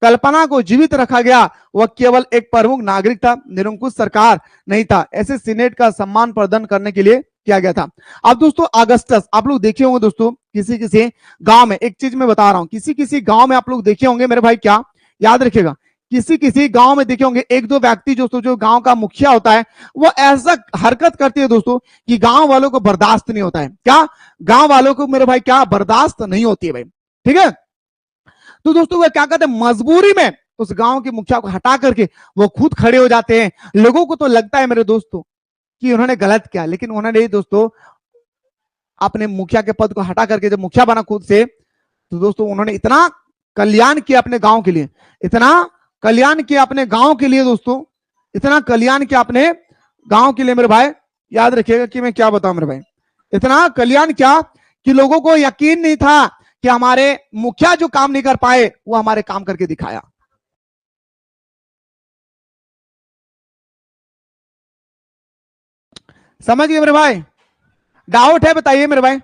Speaker 1: कल्पना को जीवित रखा गया। वह केवल एक प्रमुख नागरिक था, निरंकुश सरकार नहीं था। ऐसे सीनेट का सम्मान प्रदान करने के लिए किया गया था। अब दोस्तों ऑगस्टस आप लोग देखे होंगे दोस्तों, किसी किसी गांव में, एक चीज मैं बता रहा हूं, किसी किसी गांव में आप लोग देखे होंगे मेरे भाई, क्या याद रखिएगा, किसी किसी गांव में देखे होंगे एक दो व्यक्ति दोस्तों, जो गांव का मुखिया होता है, वो ऐसा हरकत करती है दोस्तों कि गांव वालों को बर्दाश्त नहीं होता है। क्या? गांव वालों को मेरे भाई क्या बर्दाश्त नहीं होती है भाई। ठीक है, तो दोस्तों वो क्या कहते हैं, मजबूरी में उस गांव के मुखिया को हटा करके वो खुद खड़े हो जाते हैं। लोगों को तो लगता है मेरे दोस्तों कि उन्होंने गलत किया, लेकिन उन्होंने दोस्तों अपने मुखिया के पद को हटा करके जब मुखिया बना खुद से, तो दोस्तों उन्होंने इतना कल्याण किया अपने गांव के लिए, इतना कल्याण किया अपने गांव के लिए दोस्तों, इतना कल्याण किया अपने गांव के लिए मेरे भाई। याद रखिएगा कि मैं क्या बताऊं मेरे भाई, इतना कल्याण किया कि लोगों को यकीन नहीं था कि हमारे मुखिया जो काम नहीं कर पाए वो हमारे काम करके दिखाया। समझ गए मेरे भाई? डाउट है बताइए मेरे भाई।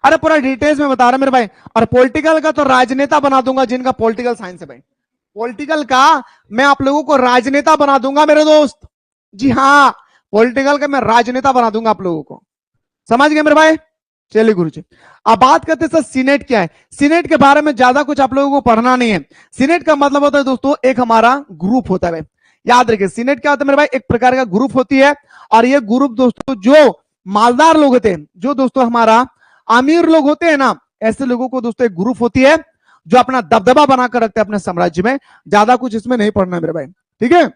Speaker 1: अरे पूरा डिटेल्स में बता रहा मेरे भाई। और पॉलिटिकल का तो राजनेता बना दूंगा जिनका पॉलिटिकल साइंस है भाई। पॉलिटिकल का मैं आप लोगों को राजनेता बना दूंगा मेरे दोस्त। जी हाँ, पॉलिटिकल का मैं राजनेता बना दूंगा आप लोगों को। समझ गए मेरे भाई? चलिए गुरु जी, अब बात करते हैं सर सीनेट क्या है। सीनेट के बारे में ज्यादा कुछ आप लोगों को पढ़ना नहीं है। सीनेट का मतलब होता है दोस्तों एक हमारा ग्रुप होता है भाई। याद रखिए सीनेट क्या होता है मेरे भाई, एक प्रकार का ग्रुप होती है। और ये ग्रुप दोस्तों जो मालदार लोग होते हैं, जो दोस्तों हमारा अमीर लोग होते हैं ना, ऐसे लोगों को दोस्तों एक ग्रुप होती है जो अपना दबदबा बनाकर रखते हैं अपने साम्राज्य में। ज्यादा कुछ इसमें नहीं पढ़ना है मेरे भाई। ठीक है,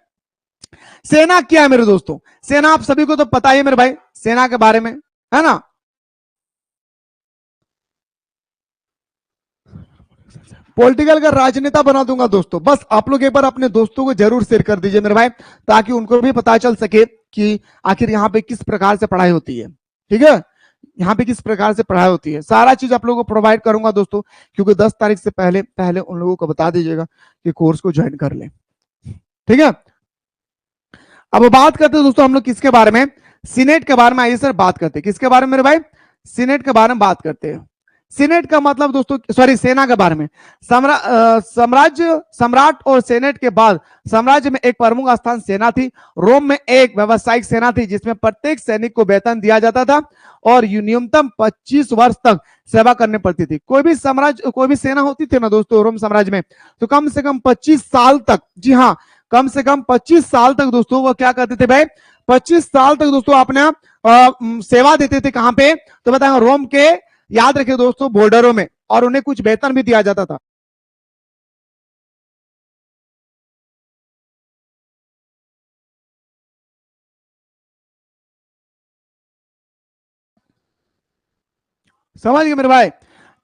Speaker 1: सेना क्या है मेरे दोस्तों? सेना आप सभी को तो पता ही है मेरे भाई, सेना के बारे में, है ना। पॉलिटिकल का राजनेता बना दूंगा दोस्तों। बस आप लोग एक बार अपने दोस्तों को जरूर शेयर कर दीजिए मेरे भाई, ताकि उनको भी पता चल सके कि आखिर यहाँ पे किस प्रकार से पढ़ाई होती है। ठीक है, यहाँ पे किस प्रकार से पढ़ाई होती है, सारा चीज आप लोगों को प्रोवाइड करूंगा दोस्तों। क्योंकि 10 तारीख से पहले पहले उन लोगों को बता दीजिएगा कि कोर्स को ज्वाइन कर ले। ठीक है, अब बात करते हैं दोस्तों हम लोग किसके बारे में, सीनेट के बारे में। आइए सर बात करते हैं किसके बारे में मेरे भाई, सीनेट के बारे में बात करते हैं। सीनेट का मतलब दोस्तों, सॉरी सेना के बारे में। साम्राज्य सम्राट और सेनेट के बाद साम्राज्य में एक प्रमुख स्थान सेना थी। रोम में एक व्यावसायिक सेना थी जिसमें प्रत्येक सैनिक को वेतन दिया जाता था और न्यूनतम 25 वर्ष तक सेवा करनी पड़ती थी। कोई भी साम्राज्य, कोई भी सेना होती थी ना दोस्तों रोम साम्राज्य में, तो कम से कम 25 साल तक, जी हाँ कम से कम 25 साल तक दोस्तों वो क्या करते थे भाई, 25 साल तक दोस्तों अपना सेवा देते थे। कहां पे? तो बताएंगे रोम के, याद रखिए दोस्तों, बॉर्डरों में। और उन्हें कुछ वेतन भी दिया जाता था। समझ गए मेरे भाई?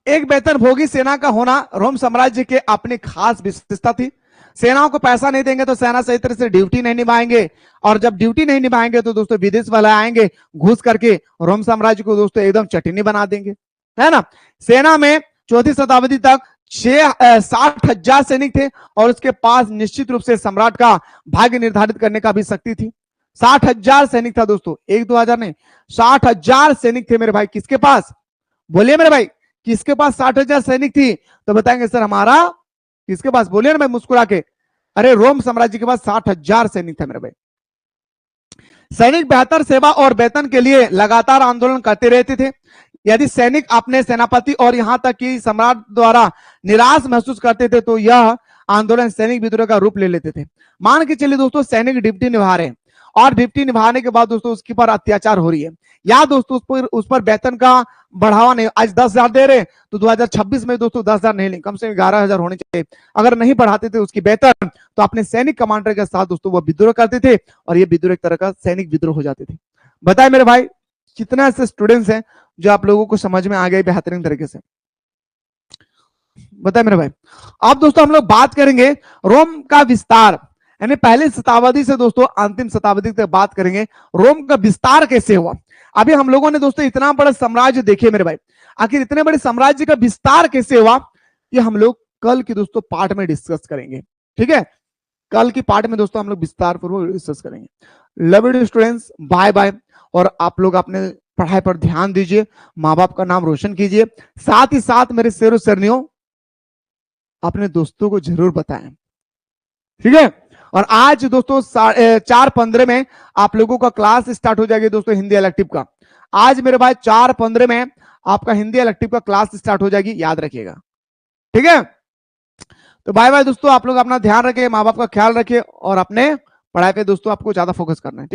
Speaker 1: एक वेतन भोगी सेना का होना रोम साम्राज्य के अपनी खास विशेषता थी। सेनाओं को पैसा नहीं देंगे तो सेना सही तरह से ड्यूटी नहीं निभाएंगे, और जब ड्यूटी नहीं निभाएंगे तो दोस्तों विदेश वाले आएंगे घुस करके रोम साम्राज्य को दोस्तों एकदम चटनी बना देंगे, है ना। सेना में 4वीं शताब्दी तक 60,000 सैनिक थे और उसके पास निश्चित रूप से सम्राट का भाग्य निर्धारित करने का भी शक्ति थी। 60,000 सैनिक था दोस्तों, 1-2 हजार नहीं, 60,000 सैनिक थे मेरे भाई। किसके पास? बोलिए मेरे भाई, किसके पास 60,000 सैनिक थी? तो बताएंगे सर हमारा किसके पास, बोलिए ना भाई मुस्कुरा के। अरे रोम साम्राज्य के पास 60,000 सैनिक थे मेरे भाई। सैनिक बेहतर सेवा और वेतन के लिए लगातार आंदोलन करते रहते थे। यदि सैनिक अपने सेनापति और यहां तक कि सम्राट द्वारा निराश महसूस करते थे तो यह आंदोलन सैनिक विद्रोह का रूप ले लेते थे। मान के चलिए दोस्तों सैनिक ड्यूटी निभा रहे हैं और ड्यूटी निभाने के बाद दोस्तों उसके पर अत्याचार हो रही है, या दोस्तों उस पर वेतन का बढ़ावा नहीं, आज 10,000 दे रहे तो 2026 में दोस्तों 10,000 नहीं लेंगे, कम से कम 11,000 होने चाहिए। अगर नहीं बढ़ाते थे उसकी वेतन तो अपने सैनिक कमांडर के साथ दोस्तों वो विद्रोह करते थे और ये विद्रोह एक तरह का सैनिक विद्रोह हो जाते थे। बताए मेरे भाई कितने ऐसे स्टूडेंट्स हैं जो आप लोगों को समझ में आ गए बेहतरीन तरीके से? बताए मेरे भाई। अब दोस्तों हम लोग बात करेंगे रोम का विस्तार, यानी पहली शताब्दी से दोस्तों अंतिम शताब्दी तक बात करेंगे रोम का विस्तार कैसे हुआ। अभी हम लोगों ने दोस्तों इतना बड़ा साम्राज्य देखे मेरे भाई, आखिर इतने बड़े साम्राज्य का विस्तार कैसे हुआ ये हम लोग कल की दोस्तों पार्ट में डिस्कस करेंगे। ठीक है, कल की पार्ट में दोस्तों हम लोग विस्तार पूर्वक डिस्कस करेंगे। Love you students, bye bye. और आप लोग अपने पढ़ाई पर ध्यान दीजिए, माँ बाप का नाम रोशन कीजिए, साथ ही साथ मेरे शेरों शेरनियों अपने दोस्तों को जरूर बताएं। ठीक है, और आज दोस्तों 4:15 में आप लोगों का क्लास स्टार्ट हो जाएगी दोस्तों हिंदी इलेक्टिव का। आज मेरे भाई 4:15 में आपका हिंदी इलेक्टिव का क्लास स्टार्ट हो जाएगी, याद रखिएगा। ठीक है, तो बाय बाय दोस्तों, आप लोग अपना ध्यान रखें, माँ बाप का ख्याल रखें और अपने पढ़ाई पे दोस्तों आपको ज्यादा फोकस करना है।